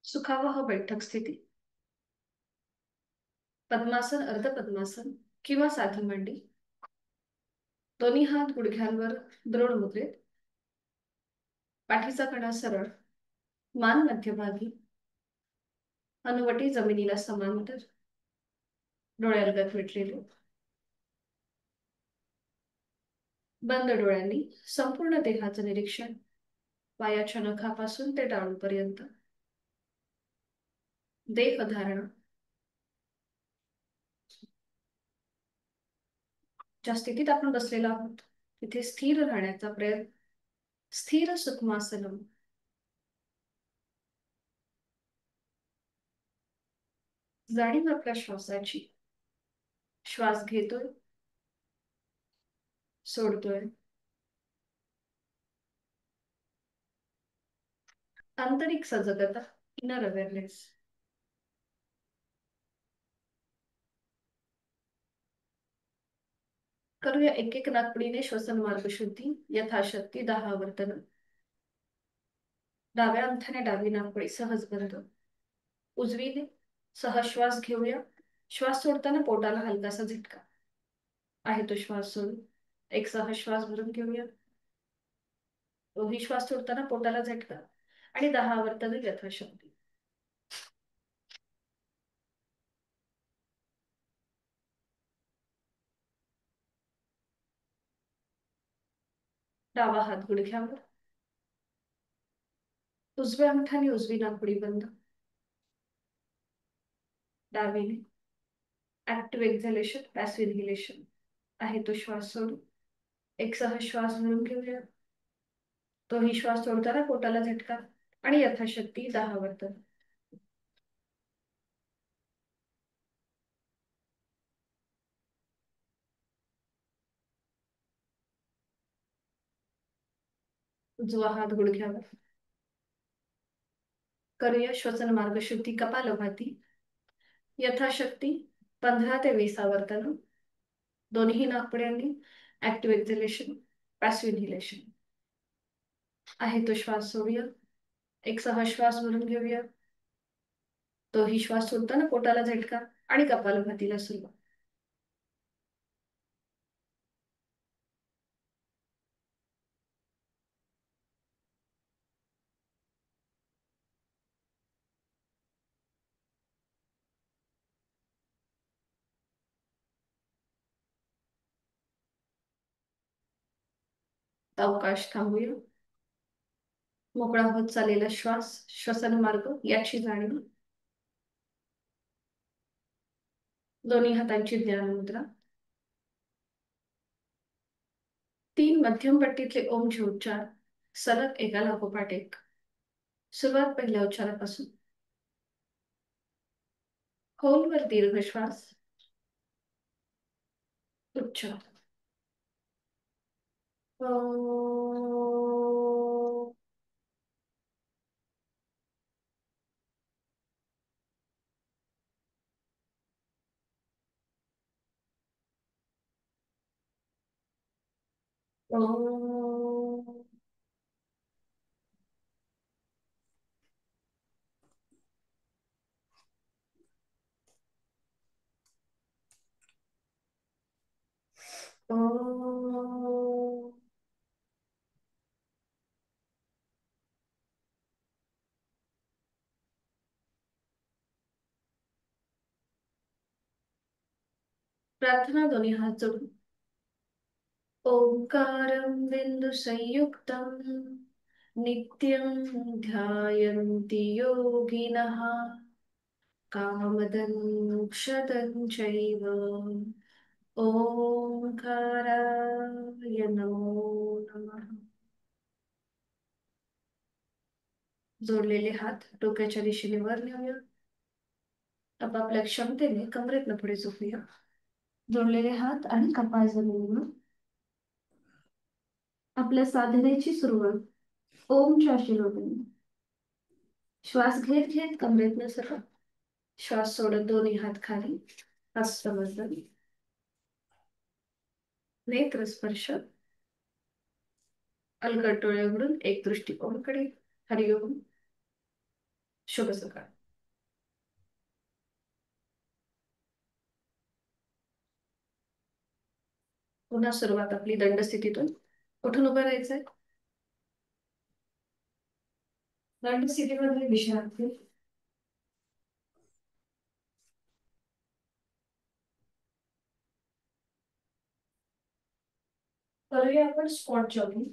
सुखावह बैठक स्थिती. पद्मासन, अर्धपद्मासन किंवा साधी मांडी. दोन्ही हात गुडघ्यांवर द्रोण मुद्रेत. पाठीचा कणा सरळ, मान मध्यभागी, हनुवटी जमिनीला समांतर, डोळ्यालगत मिटलेले. बंद डोळ्यांनी संपूर्ण देहाचं निरीक्षण, पायाच्या नखापासून ते टाळूपर्यंत. देहधारणा. ज्या स्थितीत आपण बसलेलो आहोत तिथे स्थिर राहण्याचा प्रयत्न. स्थिर सुखमासनम. जाणीव आपल्या श्वासाची. श्वास घेतोय, सोडतोय. आंतरिक सजगता, इनर अवेअरनेस. करूया एक एक नाकपुडीने श्वसन मार्ग शुद्धी. यथाशक्ती 10 आवर्तन. डाव्या अंगठ्याने डावी नाकपुडी सहज बंद. उजवीने सहज श्वास घेऊया. श्वास सोडताना पोटाला हलकासा झटका. आहे तो श्वास सोडून एक सहज श्वास भरून घेऊया. तोही श्वास सोडताना पोटाला झटका. आणि 10 आवर्तन यथाशक्ती. डावा हात गुडघ्यावर. उजव्या अंगठ्याने उजवी नाकपुडी बंद. डावीने ऍक्टिव्ह एक्झॅलेशन, पॅसिव्ह इन्हेलेशन. आहे तो श्वास सोडून एक सहज श्वास भरून घेऊया. तोही श्वास सोडताना पोटाला झटका. आणि यथाशक्ती 10 आवर्तन. उजवा हात गुडघ्यावर. करूया श्वसन मार्ग शुद्धी कपालभाती. यथाशक्ती 15 ते 20 आवर्तन. दोन्ही नाकपुड्यांनी ऍक्टिव्ह एक्झलेशन, पॅसिव्ह इन्हेलेशन. आहे तो श्वास सोडूया. एक सहज श्वास भरून घेऊया. तोही श्वास सोडताना पोटाला झटका. आणि कपालभातीला सुरुवात. अवकाश थांबूया. मोकळा होत चाललेला श्वास, श्वसन मार्ग याची जाणीव. दोन्ही हातांची ध्यान मुद्रा. 3 मध्यम पट्टीतले ओमचे उच्चार सलग एका लागोपाठ एक. सुरुवात पहिल्या उच्चारापासून. खोलवर दीर्घ श्वास. उच्चार. प्रार्थना दोन्ही हात जोडून. ओंकारं बिंदुसंयुक्तं नित्यं ध्यायन्ति योगिनः कामदं मोक्षदं चैव. ओंकाराय नमो नमः. जोडलेले हात डोक्याच्या दिशेने वर नेऊया. आपापल्या क्षमतेने कमरेतनं पुढे झोपूया. जोडलेले हात आणि कपाळ जमिनीवर. आपल्या साधनेची सुरुवात ओमच्या आशीर्वादाने. श्वास घेत घेत कमरेतनं सरळ. श्वास सोडत दोन्ही हात खाली. हस्तमस्तक. नेत्र स्पर्श. अलगद डोळे उघडून एक दृष्टी ओमकडे. हरिओम. शुभ सकाळ. पुन्हा सुरुवात आपली दंड स्थितीतून. कुठून उभं राहायचंय? दंड स्थितीमध्ये विश्रांती. करूया आपण स्पॉट जॉगिंग.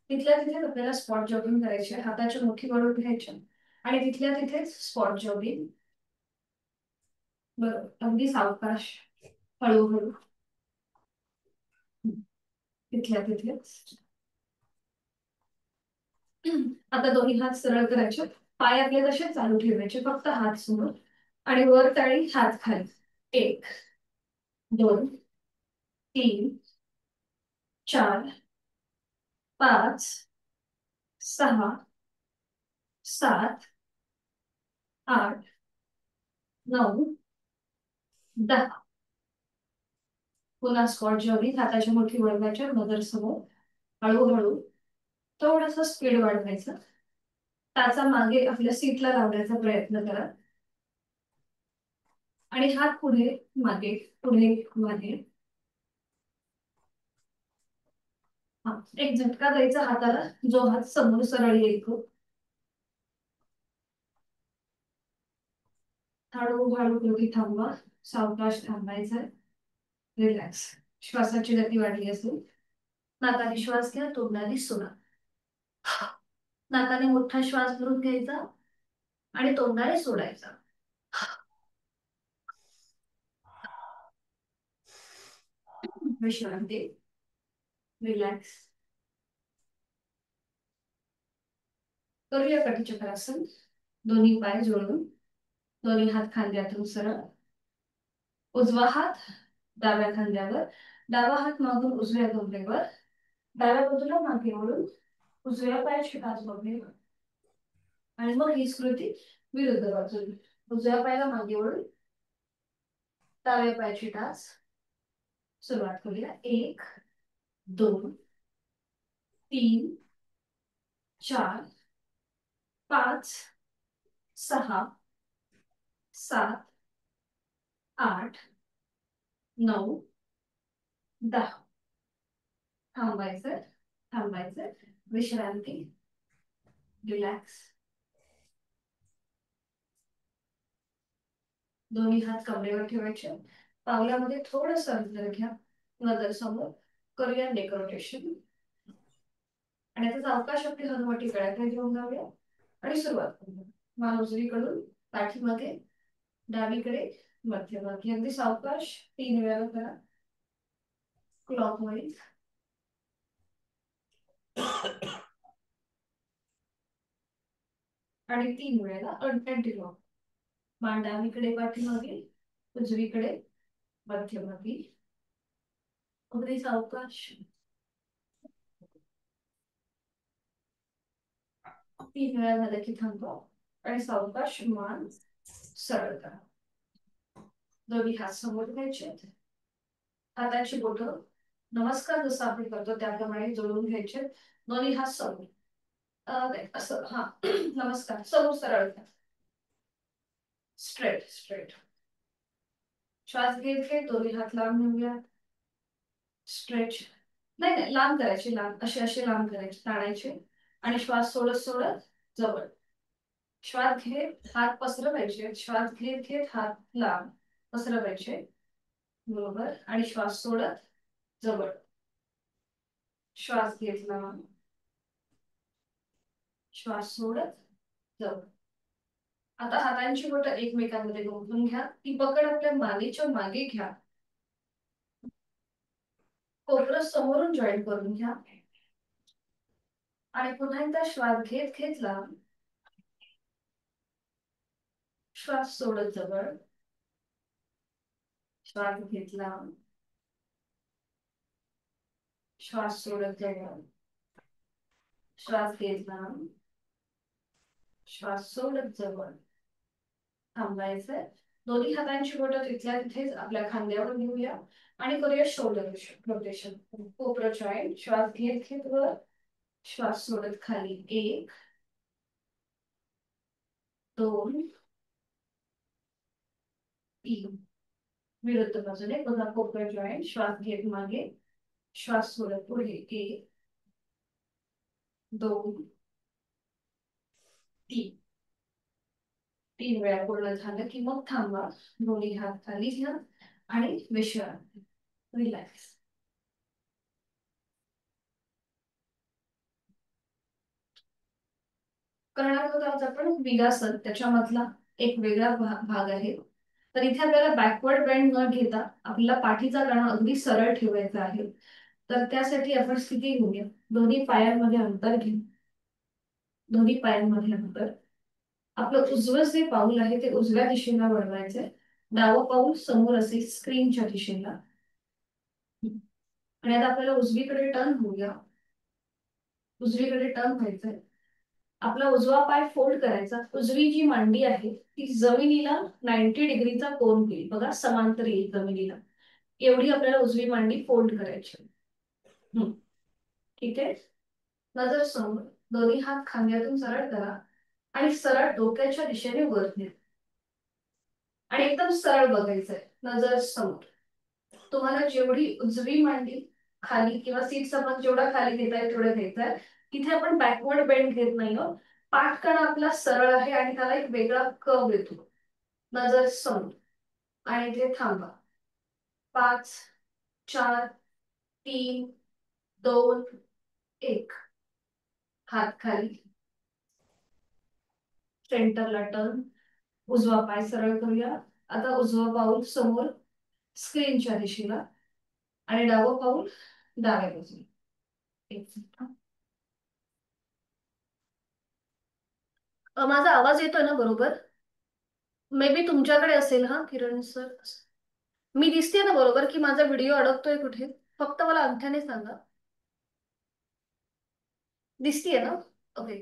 तिथल्या तिथे आपल्याला स्पॉट जॉगिंग करायचे. हाताची मुठी वळून घ्यायच्या आणि तिथल्या तिथेच स्पॉट जॉगिंग. बरोबर, अगदी सावकाश, हळूहळू, तिथल्या तिथेच. आता दोन्ही हात सरळ करायचे. पाय आपले तसे चालू ठेवायचे, फक्त हात समोर आणि वर टाळी, हात खाली. 1, 2, 3, 4, 5, 6, 7, 8, 9, 10. पुन्हा स्क्वॉट जॉगिंग. हाताच्या मुठी वळवायच्या मदर समोर. हळूहळू थोडस स्पीड वाढवायचं. टाचा मागे आपल्या सीटला लावण्याचा प्रयत्न करा आणि हात पुढे मागे, पुढे मागे. हा, एक झटका द्यायचा हाताला, जो हात समोर सरळ येईल तो. हळूहळू गती थांबवा. सावकाश थांबायचं. रिलॅक्स. श्वासाची गती वाढली असेल, नाकाने श्वास घ्या, तोंडाने सोडा. नाकाने मोठा श्वास भरून घ्यायचा आणि तोंडाने सोडायचा. विश्रांती. रिलॅक्स. करूया कटीचक्रासन. दोन्ही पाय जोडून, दोन्ही हात खांद्यातून सरळ. उजवा हात डाव्या खांद्यावर, डावा हात मागून उजव्या कमरेवर, डाव्या बाजूला मागे वळून उजव्या पायाची टाच बघणेवर. आणि मग ही स्कृती विरुद्ध बाजूला. उजव्या पायाला मागे वळून डाव्या पायाची टाच. सुरुवात करूया. 1, 2, 3, 4, 5, 6, 7, 8, 9, 10. थांबायचं, थांबायचं. विश्रांती. रिलॅक्स. दोन्ही हात कमरेवर ठेवायचे. पावलामध्ये थोडंसं अंतर घ्या नजर समोर. करूया नेक रोटेशन. आणि आता सावकाश आपली हनुवटी गळ्याकडे घेऊन जाऊया आणि सुरुवात करूया. मान उजवीकडून पाठीमागे, डावीकडे, मध्यभागी. अगदी सावकाश 3 वेळा करा. क्लॉकवाईज. आणि 3 वेळेला अल्टरनेट क्लॉक. मान डावीकडे, पाठीमागे, उजवीकडे, मध्यभागी. अगदी सावकाश. 3 वेळा झालं की थांबवा आणि सावकाश मान सरळ करा. दोन्ही हात समोर घ्यायचे. हाताची बोटं नमस्कार जसं आपण करतो त्याप्रमाणे जोडून घ्यायचे. दोन्ही हात समोर. असं, हा. नमस्कार समोर सरळ घ्या. Straight straight. श्वास घेत घेत दोन्ही हात लांब नेऊया. स्ट्रेच. नाही नाही, लांब करायचे, लांब असे असे लांब करायचे, ताणायचे आणि श्वास सोडत सोडत जवळ. श्वास घेत हात पसरवायचे. श्वास घेत घेत हात लांब पसरवायचे. बरोबर. आणि श्वास सोडत जवळ. श्वास घेतला, श्वास सोडत जवळ. आता हातांची बोटं एकमेकांमध्ये गुंफून घ्या. ती पकड आपल्या मानेच्या मागे घ्या. कोपरं समोरून जॉईन करून घ्या आणि पुन्हा एकदा श्वास घेत घेत लांब. श्वास सोडत जवळ. श्वास घेतला, श्वास सोडत जवळ. श्वास घेतला, श्वास सोडत जवळ. थांबायचंय. दोन्ही हातांची बोटं तिथल्या तिथेच आपल्या खांद्यावर घेऊया आणि करूया शोल्डर रोटेशन. कोपरं जॉईंट. श्वास घेत घेत वर, श्वास सोडत खाली. 1, 2 3 विरुद्ध बाजूने पुन्हा पोकळ जॉईंट. श्वास घेत मागे, श्वास सोडत पुढे. 1 2 3. 3 वेळा पूर्ण झालं की मग थांबा. दोन्ही हात खाली घ्या आणि विश्रांती. रिलॅक्स. करणार आहोत आज आपण विगासन. त्याच्यामधला एक वेगळा भाग आहे. तर इथे आपल्याला बॅकवर्ड बेंड न घेता आपल्याला पाठीचा कणा अगदी सरळ ठेवायचा आहे. तर त्यासाठी आपण स्थिती घेऊया. दोन्ही पायांमध्ये अंतर घेऊ. दोन्ही पायांमध्ये अंतर. आपलं उजवं जे पाऊल आहे ते उजव्या दिशेला वळवायचंय. डावं पाऊल समोर असेल स्क्रीनच्या दिशेला. आणि आता आपल्याला उजवीकडे टर्न होऊया. उजवीकडे टर्न व्हायचंय. आपला उजवा पाय फोल्ड करायचा. उजवी जी मांडी आहे ती जमिनीला 90 डिग्रीचा कोन घेईल. बघा समांतर येईल जमिनीला. एवढी आपल्याला उजवी मांडी फोल्ड करायची. ठीक आहे. नजर समोर. दोन्ही हात खांद्यातून सरळ करा आणि सरळ डोक्याच्या दिशेने वर न्या. आणि एकदम सरळ बघायचंय. नजर समोर. तुम्हाला जेवढी उजवी मांडी खाली किंवा सीट समज जेवढा खाली घेता येईल तेवढं घ्यायचंय. तिथे आपण बॅकवर्ड बेंड घेत नाही आहोत. पाठकणा आपला सरळ आहे आणि त्याला एक वेगळा कर्व येतो. नजर समोर आणि इथे थांबा. 5 4 3 2 1. हात खाली. सेंटरला टर्न. उजवा पाय सरळ करूया. आता उजवा पाऊल समोर स्क्रीनच्या दिशेला आणि डावं पाऊल डाव्या बाजूला. एक मिनिट. माझा आवाज येतोय ना बरोबर? मे बी तुमच्याकडे असेल हा किरण सर. मी दिसते ना बरोबर की माझा व्हिडिओ अडकतोय कुठे? फक्त मला अंगठ्याने सांगा. दिसतीये ना? ओके.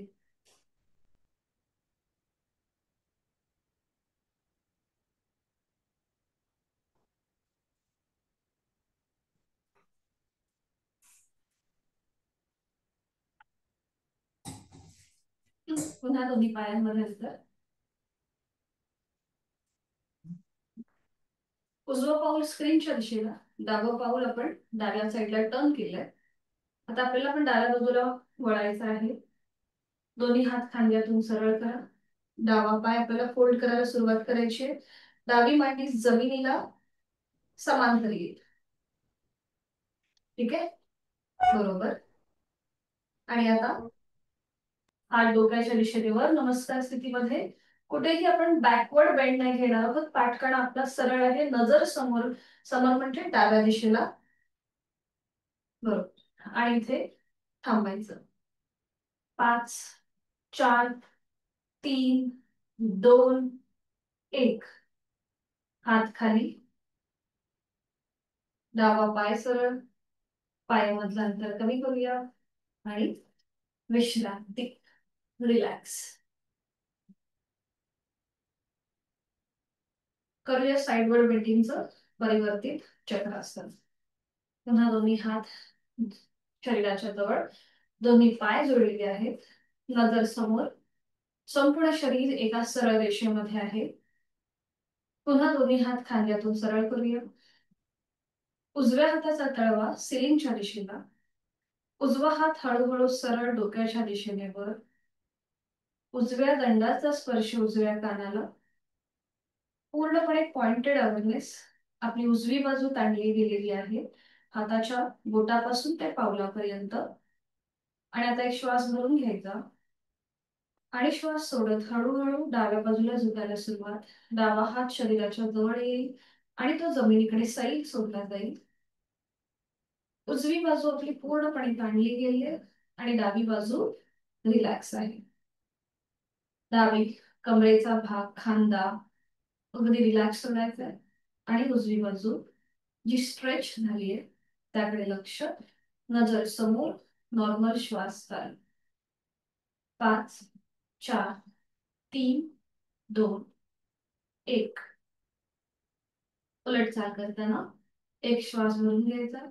पुन्हा दोन्ही पायांमध्ये अंतर. उजवं पाऊल स्क्रीनच्या दिशेला. डावं पाऊल आपण डाव्या साईडला टर्न केलंय. आता आपल्याला पण डाव्या बाजूला वळायचं आहे. दोन्ही हात खांद्यातून सरळ करा. डावा पाय आपल्याला फोल्ड करायला सुरुवात करायची. डावी मांडी जमिनीला समांतर येईल. ठीक आहे. बरोबर. आणि आता हात डोक्याच्या दिशेने वर नमस्कार स्थितीमध्ये. कुठेही आपण बॅकवर्ड बेंड नाही घेणार आहोत. पाठकणा आपला सरळ आहे. नजर समोर. समोर म्हणजे डाव्या दिशेला. बरोबर. आणि इथे थांबायचं. 5 4 3 2 1. हात खाली. डावा पाय सरळ. पायामधलं अंतर कमी करूया आणि विश्रांती. रिलॅक्स. करूया साइडवर बेंडिंगचं परिवर्तित चक्रासन. पुन्हा दोन्ही हात शरीराच्या जवळ. दोन्ही पाय जोडलेले आहेत. नजर समोर. संपूर्ण शरीर एका सरळ रेषेमध्ये आहे. पुन्हा दोन्ही हात खांद्यातून सरळ करूया. उजव्या हाताचा तळवा सिलिंगच्या दिशेला. उजवा हात हळूहळू सरळ डोक्याच्या दिशेने वर. उजव्या दंडाचा स्पर्श उजव्या कानाला. पूर्णपणे पॉइंटेड अवेअरनेस. आपली उजवी बाजू ताणली गेलेली आहे हाताच्या बोटापासून ते पावलापर्यंत. आणि आता एक श्वास भरून घ्यायचा आणि श्वास सोडत हळूहळू डाव्या बाजूला झुकायला सुरुवात. डावा हात शरीराच्या जवळ येईल आणि तो जमिनीकडे सैल सोडला जाईल. उजवी बाजू आपली पूर्णपणे ताणली गेली आहे आणि डावी बाजू रिलॅक्स आहे. डावी कमरेचा भाग खांदा अगदी रिलॅक्स सोडायचा आहे आणि उजवी बाजू जी स्ट्रेच झालीये त्याकडे लक्ष. नजर समोर. नॉर्मल श्वास चालू. 5 4 3 2 1. उलट चाल करताना एक श्वास भरून घ्यायचा.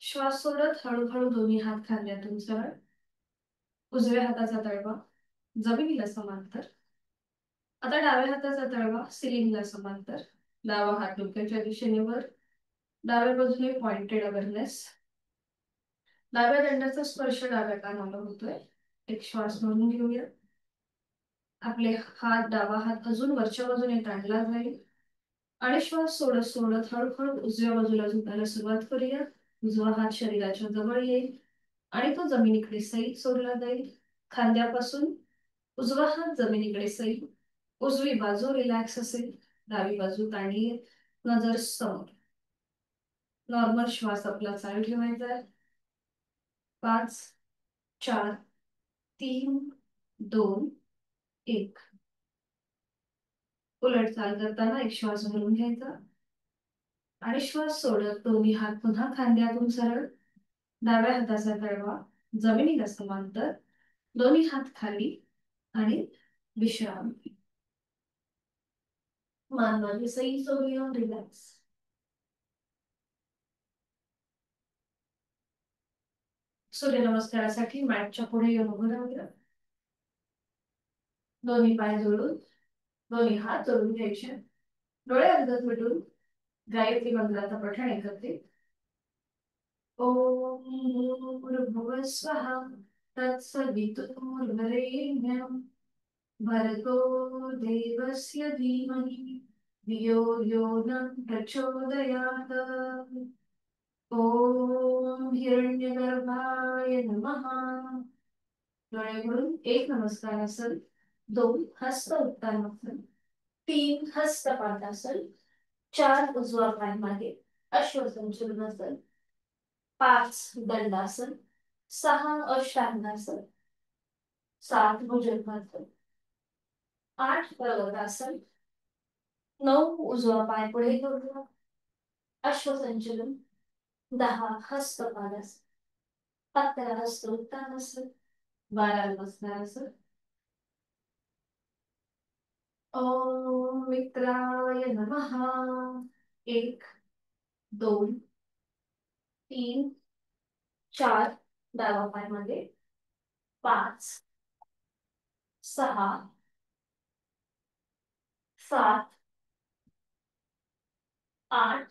श्वास सोडत हळूहळू दोन्ही हात खांद्यातून सरळ. उजव्या हाताचा तळवा जमिनीला समांतर. आता डाव्या हाताचा तळवा सिलिंगला समांतर, डावा हात डोक्याच्या दिशेने वर, डाव्या बाजूने पॉइंटेड अवेअरनेस. डाव्या दंडाचा स्पर्श डाव्या कानाला होतोय. एक श्वास म्हणून घेऊया. आपले हात, डावा हात अजून वरच्या बाजूने ताणला जाईल आणि श्वास सोडत सोडत हळूहळू उजव्या बाजूला झुकायला सुरुवात करूया. उजवा हात शरीराच्या जवळ येईल आणि तो जमिनीकडे सैल सोडला जाईल. खांद्यापासून उजवा हात जमिनीकडे सैल. उजवी बाजू रिलॅक्स असेल, डावी बाजू ताणली आहे. नजर समोर. नॉर्मल श्वास आपला चालू ठेवायचा आहे. 5, 4, 3, 2, 1. उलट चाल करताना एक श्वास भरून घ्यायचा आणि श्वास सोडत दोन्ही हात पुन्हा खांद्यातून सरळ. डाव्या हाताचा तळवा जमिनीला समांतर, दोन्ही हात खाली आणि विश्राम. मान माझी सही सोडूया, रिलॅक्स. सूर्यनमस्कारासाठी मॅटच्या पुढे येऊन उभं राहूया. दोन्ही पाय जोडून दोन्ही हात जोडून घ्यायचे. डोळे अर्धत मिटून गायत्री मंत्राचा पठण एकत्रित. ओम भूर्भुवः स्वः तत्सवितुर्वरेण्यं भर्गो देवस्य धीमहि धियो यो न प्रचोदयात्. ओम हिरण्यगर्भाय नमः. डोळे मिळून एक नमस्कार आसन, 2 हस्त उत्तानासन, 3 हस्त पादासन, 4 उजवा पाय मागे अश्वसंचलनासन, 5 दंडासन, 6 अष्टांगासन, 7 भुजंगासन, 8 पर्वतासन, 9 उजवा पाय पुढे घेऊया अश्वसंचलन, 10 हस्तपादासन, 11 हस्त उत्तानासन, 12 नमस्कारासन. ओम मित्राय नमः. 1, 2, 3, 4 डावा पाय मध्ये, 5, 6, 7, 8,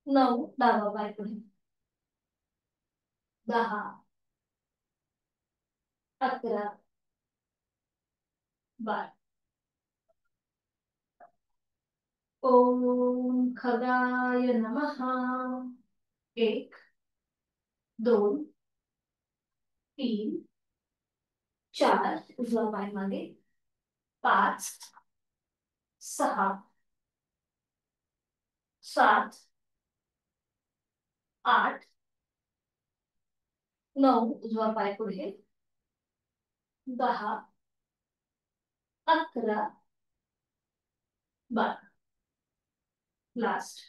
9 डावा पाय पुढे, 10, 11, 12. ओम खगाय नमः. 1, 2, 3, 4 उजवा पाय मागे, 5, 6, 7, 8, 9 उजवा पाय पुढे, 10, 11, 12. लास्ट.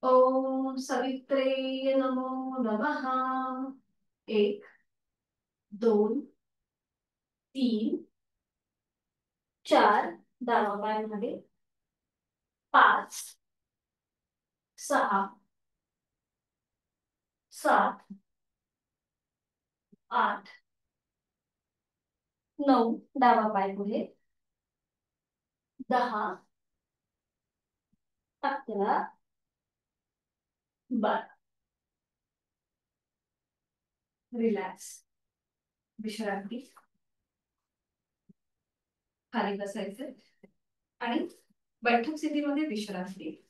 ओम सवित्रे नमो नमः. 1, 2, 3, 4 डावा पाय मध्ये, 5, 6, 7, 8, 9 डावा पाय पुढे, 10, 11, 12. रिलॅक्स. विश्रांती. खाली बसायचं आणि बैठक स्थितीमध्ये विश्रांती.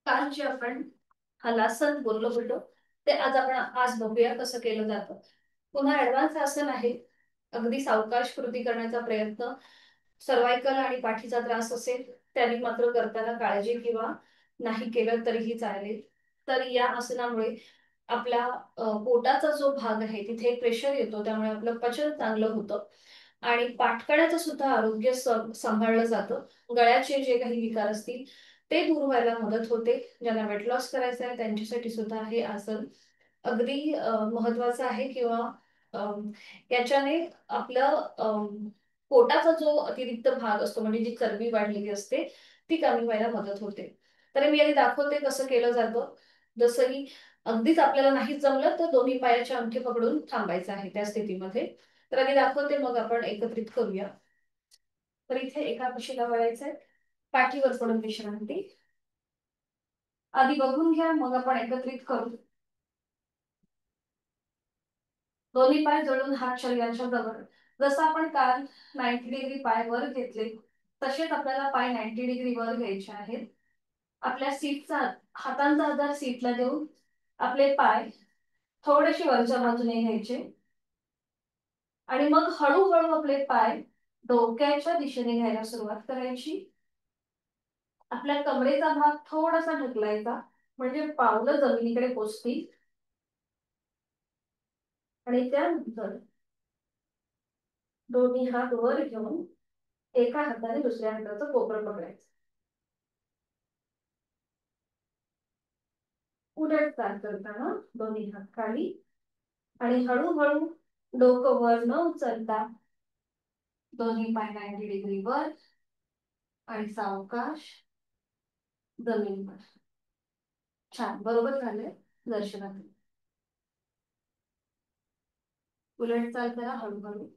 काल जे आपण हलासन बोललो होतो ते आज बघूया कसं केलं जातं. पुन्हा ऍडव्हान्स आसन आहे. अगदी सावकाश कृती करण्याचा प्रयत्न. सर्वायकल आणि पाठीचा त्रास असेल त्यांनी मात्र करताना काळजी किंवा नाही केलं तरीही चालेल. तर या आसनामुळे आपल्या पोटाचा जो भाग आहे तिथे प्रेशर येतो, त्यामुळे आपलं पचन चांगलं होतं आणि पाठकड्याचं सुद्धा आरोग्य सांभाळलं जातं. गळ्याचे जे काही विकार असतील ते दूर व्हायला मदत होते. ज्यांना वेट लॉस करायचं आहे त्यांच्यासाठी सुद्धा हे आसन अगदी महत्वाचं आहे किंवा अम, याच्याने आपलं पोटाचा जो अतिरिक्त भाग असतो म्हणजे जी चरबी वाढलेली असते ती कमी व्हायला मदत होते. तर मी आधी दाखवते कसं केलं जातं. जसं की अगदीच आपल्याला नाही जमलं तर दोन्ही पायाचे अंगठे पकडून थांबायचं आहे त्या स्थितीमध्ये. तर आधी दाखवते मग आपण एकत्रित करूया. तर इथे एका कुशीला वळायचंय, पाठीवर पडून विश्रांती. आधी बघून घ्या मग आपण एकत्रित करू. दोन्ही पाय जळून हात शरीराच्या जवळ. जसं आपण काल 90 डिग्री पाय वर घेतले तसेच आपल्याला पाय 90 डिग्री वर घ्यायचे आहेत. आपल्या सीटचा हातांचा आधार सीटला देऊन आपले पाय थोडेसे वरच्या बाजूने घ्यायचे आणि मग हळूहळू आपले पाय डोक्याच्या दिशेने घ्यायला सुरुवात करायची. आपल्या कमरेचा भाग थोडासा ढकलायचा म्हणजे पावलं जमिनीकडे पोचतील आणि त्यानंतर दोन्ही हात वर घेऊन एका हाताने दुसऱ्या हाताचं कोपरं पकडायचं. उलट चाल करताना दोन्ही हात खाली आणि हळूहळू डोकं वर न उचलता दोन्ही पाय 90 डिग्री वर आणि सावकाश जमिनीवर. छान, बरोबर झालंय. दर्शनात उलट चाल करा हळूहळू.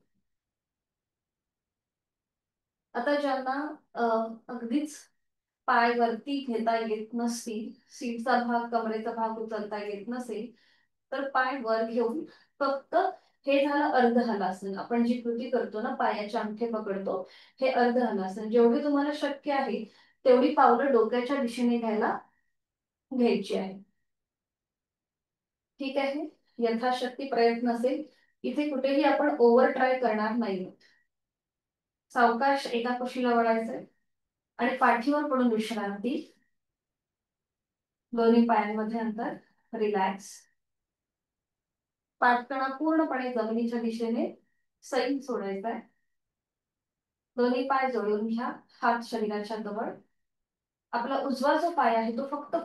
आता ज्यांना अगदीच पाय वरती घेता येत नसतील, सीटचा भाग कमरेचा भाग उचलता येत नसेल तर पाय वर घेऊन फक्त हे झालं अर्ध हलासन. आपण जी कृती करतो ना पायाचे अंगठे पकडतो हे अर्ध हलासन. जेवढी तुम्हाला शक्य आहे तेवढी पावलं डोक्याच्या दिशेने घ्यायची आहे. ठीक आहे. यथाशक्ती प्रयत्न असेल. इथे कुठेही आपण ओव्हर ट्राय करणार नाही. सावकाश एका कुशीला वळायचंय आणि पाठीवर पडून विश्रांती. दोन्ही पायांमध्ये अंतर. रिलॅक्स. पाठकणा पूर्णपणे जमिनीच्या दिशेने सैल सोडायचा आहे. दोन्ही पाय जोडून घ्या, हात शरीराच्या जवळ. आपला उजवा जो पाय आहे तो फक्त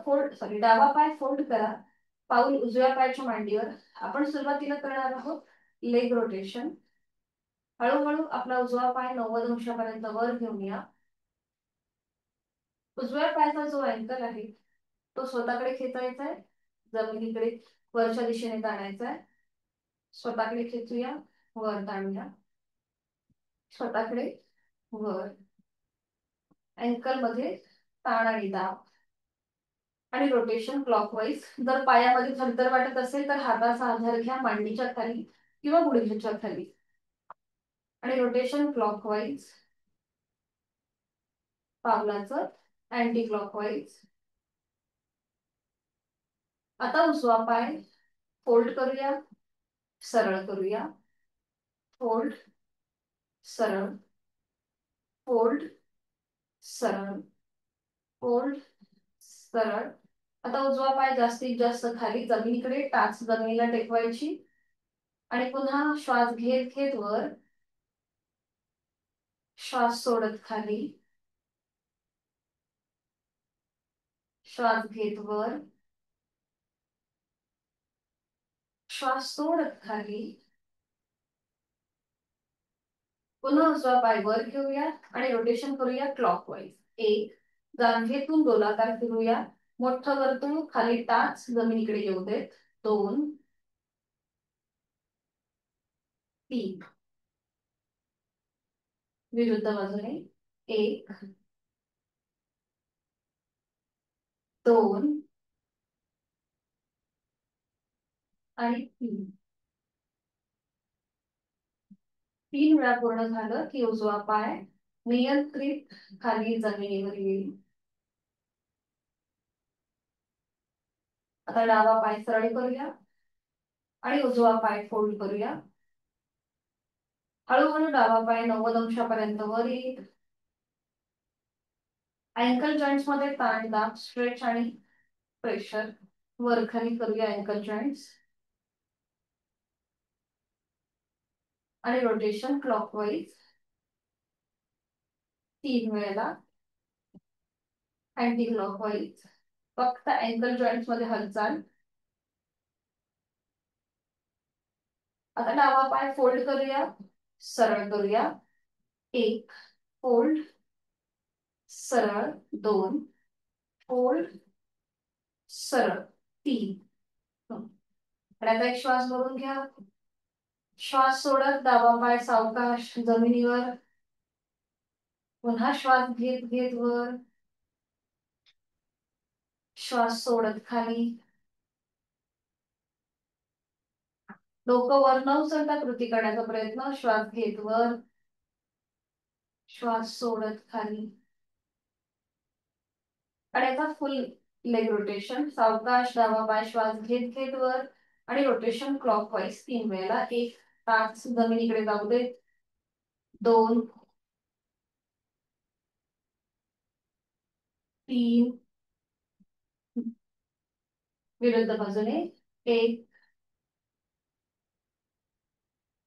डावा पाय फोल्ड करा. पाऊल उजव्या पायाच्या मांडीवर. आपण सुरुवातीला करणार आहोत लेग रोटेशन. हळूहळू आपला उजवा पाय 90 अंशापर्यंत वर घेऊन या. उजव्या पायाचा जो अँकल आहे तो स्वतःकडे खेचायचा आहे, जमिनीकडे वरच्या दिशेने ताणायचा आहे. स्वतःकडे खेचूया, वर ताणूया, स्वतःकडे वर. अँकल मध्ये ताण आणि दाब आणि रोटेशन क्लॉकवाईज. जर पायामध्ये थरथर वाटत असेल तर हाताचा आधार घ्या मांडीच्या खाली किंवा गुडघ्याच्या खाली आणि रोटेशन क्लॉकवाईज. पावलाचं अँटी क्लॉकवाईज. आता उजवा पाय फोल्ड करूया, सरळ करूया, फोल्ड, सरळ, फोल्ड, सरळ, फोल्ड, सरळ. आता उजवा पाय जास्तीत जास्त खाली जमिनीकडे टाच जमिनीला टेकवायची आणि पुन्हा श्वास घेत घेत वर, श्वास सोडत खाली, श्वास घेत वर, श्वास सोडत खाली. पुन्हा उजवा पाय वर घेऊया आणि रोटेशन करूया क्लॉकवाईज. एक, जांघेतून गोलाकार फिरूया, मोठं वर्तुळ खाली टाच जमिनीकडे येऊ देत. दोन, तीन, विरुद्ध बाजूने. एक, दोन आणि तीन. 3 वेळा पूर्ण झालं की उजवा पाय नियंत्रित खाली जमिनीवर येईल. आता डावा पाय सरळ करूया आणि उजवा पाय फोल्ड करूया. हळूहळू डावा पाय 90 अंशापर्यंत वर येईल. अँकल जॉईंट्स मध्ये ताण दाब, स्ट्रेच आणि प्रेशर. वर खाली करूया अँकल जॉईंट्स आणि रोटेशन क्लॉकवाईज 3 वेळेला, अँटी क्लॉकवाईज. फक्त अँकल जॉईंट्स मध्ये हालचाल. आता डावा पाय फोल्ड करूया, सरळ करूया. 1 फोल्ड, सरळ. 2 फोल्ड, सरळ. 3. आणि आता एक श्वास भरून घ्या. श्वास सोडत डावा पाय सावकाश जमिनीवर. पुन्हा श्वास घेत घेत वर. श्वास सोडत खाली. डोकं वर न उचलता कृती करण्याचा प्रयत्न. श्वास घेत वर, श्वास सोडत खाली. आणि आता फुल लेग रोटेशन. सावकाश डावा पाय श्वास घेत घेत वर आणि रोटेशन क्लॉकवाईज 3 वेळेला. 1 टाच जमिनीकडे जाऊ देत. 2 3 विरुद्ध बाजूने. 1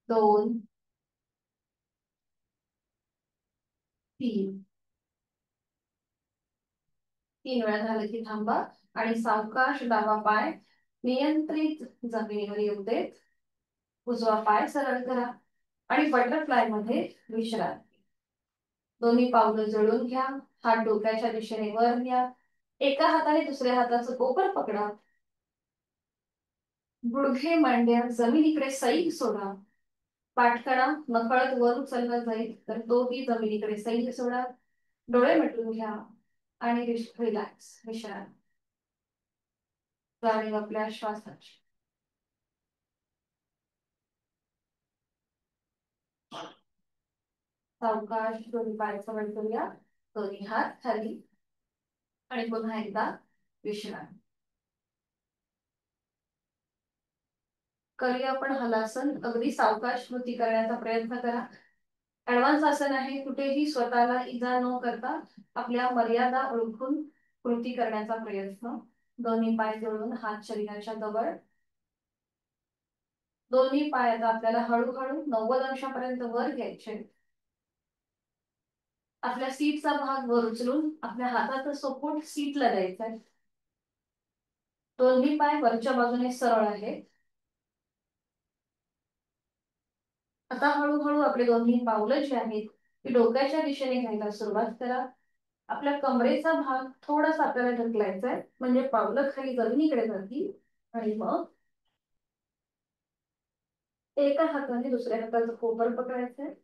2 3. 3 वेळा झालं की थांबा आणि सावकाश डावा पाय नियंत्रित जमिनीवर येऊ देत. उजवा पाय सरळ करा आणि बटरफ्लाय मध्ये विश्रांती. दोन्ही पावलं जळून घ्या. हात डोक्याच्या दिशेने वर न्या. एका हाताने दुसऱ्या हाताचं कोपर पकडा. गुडघे मांड्या जमिनीकडे सैल सोडा. पाठकडा नकळत वर उचलला जाईल तर तोही जमिनीकडे सैल सोडा. डोळे मिटून घ्या आणि रिलॅक्स विश्रांती. जाणीव आपल्या श्वासाची. सावकाश दोन्ही पाय जवळ करूया. दोन्ही हात खाली आणि पुन्हा एकदा विश्रांती. करूया आपण हलासन. अगदी सावकाश कृती करण्याचा प्रयत्न करा. ऍडव्हान्स आसन आहे. कुठेही स्वतःला इजा न करता आपल्या मर्यादा ओळखून कृती करण्याचा प्रयत्न. दोन्ही पाय जोडून हात शरीराच्या जवळ. दोन्ही पाय आता आपल्याला हळूहळू 90 अंशापर्यंत वर घ्यायचे. आपल्या सीटचा भाग वर उचलून आपल्या हाताचा सपोर्ट सीटला द्यायचा आहे. दोन्ही पाय वरच्या बाजूने सरळ आहेत. आता हळूहळू आपले दोन्ही पावलं जी आहेत ती डोक्याच्या दिशेने घ्यायला सुरुवात करा. आपल्या कमरेचा भाग थोडासा आपल्याला ढकलायचा आहे म्हणजे पावलं खाली जमिनीकडे जातील. आणि मग एका हाताने दुसऱ्या हाताचं कोपर पकडायचंय.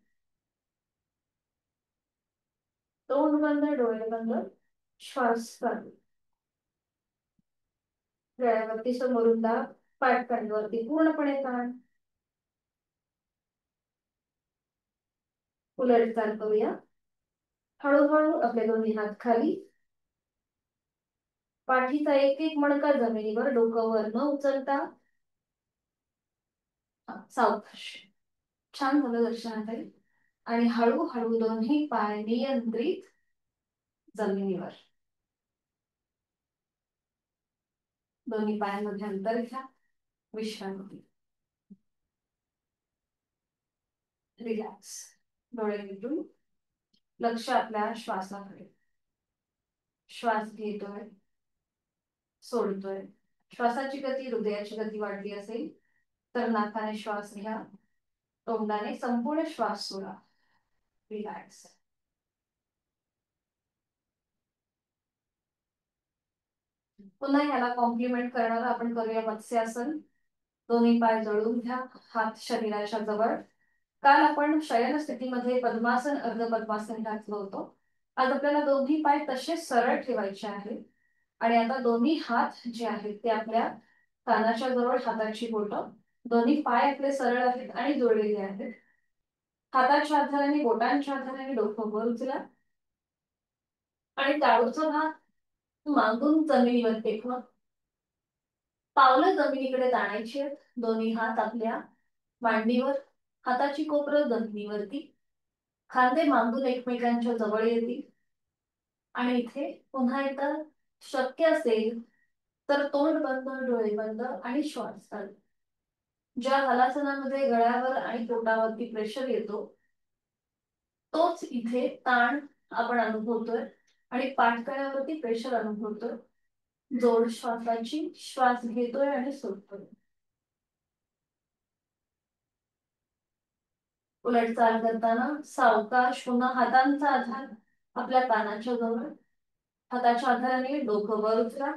तोंड बंद, डोळे बंद. श्वास चालू. गळ्यावरती समोरून दाब. पाठकांवरती पूर्णपणे ताण. उलट चाल करूया. हळूहळू आपले दोन्ही हात खाली. पाठीचा एक एक मणका जमिनीवर. डोकं वर न उचलता. सावकाश. छान झालं दर्शनात. आणि हळूहळू दोन्ही पाय नियंत्रित जमिनीवर. दोन्ही पायांमध्ये अंतर घ्या. विश्रांती. रिलॅक्स. डोळे मिटून लक्ष आपल्या श्वासाकडे. श्वास घेतोय, सोडतोय. श्वासाची गती हृदयाची गती वाढली असेल तर नाकाने श्वास घ्या. तोंडाने संपूर्ण श्वास सोडा. रिलॅक्स. पुन्हा याला कॉम्प्लिमेंट करणार आपण करूया मत्स्यासन. दोन्ही पाय जळून घ्या. हात शरीराच्या जवळ. काल आपण शयन स्थितीमध्ये पद्मासन अर्ध पद्मासन घातलं होतं. आज आपल्याला दोन्ही पाय तसेच सरळ ठेवायचे आहेत. आणि आता दोन्ही हात जे आहेत ते आपल्या कानाच्या जवळ. हाताची बोटं. दोन्ही पाय आपले सरळ आहेत आणि जोडलेले आहेत. हाताच्या आधाराने बोटांच्या आधाराने डोकं वर उचला आणि टाळूचा भाग मागून जमिनीवर टेकवा. पावलं जमिनीकडे ताणायची आहेत. दोन्ही हात आपल्या मांडीवर. हाताची कोपरं जमिनीवरती. खांदे मागून एकमेकांच्या जवळ येतील. आणि इथे पुन्हा एकदा शक्य असेल तर तोंड बंद, डोळे बंद आणि श्वास चालू. ज्या हलासनामध्ये गळ्यावर आणि पोटावरती प्रेशर येतो तोच इथे ताण आपण अनुभवतोय आणि पाठकळ्यावरती प्रेशर अनुभवतोय. जोड श्वासाची. श्वास घेतोय आणि सोडतोय. उलट चाल करताना सावकाश पुन्हा हातांचा आधार आपल्या कानाच्या जवळ. हाताच्या आधाराने डोकं वर उचला.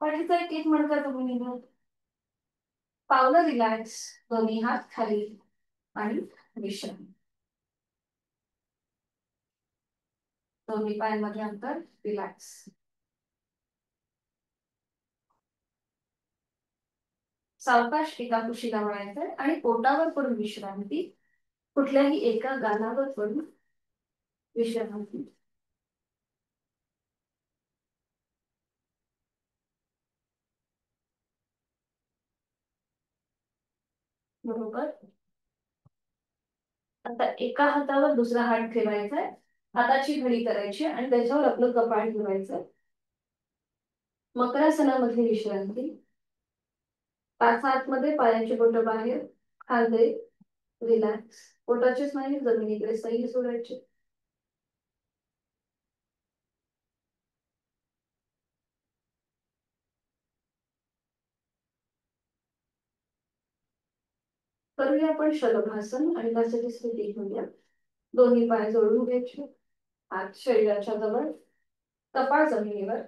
पाठीचा एक मणका तुम्ही निघा. पावलं रिलॅक्स. दोन्ही हात खाली आणि विश्राम. दोन्ही पायांमध्ये अंतर रिलॅक्स. सावकाश एका कुशीला वळायचंय आणि पोटावर पडून विश्रांती. कुठल्याही एका गालावर पडून विश्रांती. बरोबर. आता एका हातावर दुसरा हात ठेवायचा आहे. हाताची घडी करायची आणि त्याच्यावर आपलं कपाळ ठेवायचं. मकरासनामध्ये विश्रांती. पाच आतमध्ये, पायाची बोटं बाहेर, खांदे रिलॅक्स. पोटाचे स्नायू जमिनीकडे सैल सोडायचे. करूया आपण शलभासन आणि त्यासाठी स्थिती घेऊया. दोन्ही पाय जोडून घ्यायचे. हात शरीराच्या जवळ, कपाळ जमिनीवर.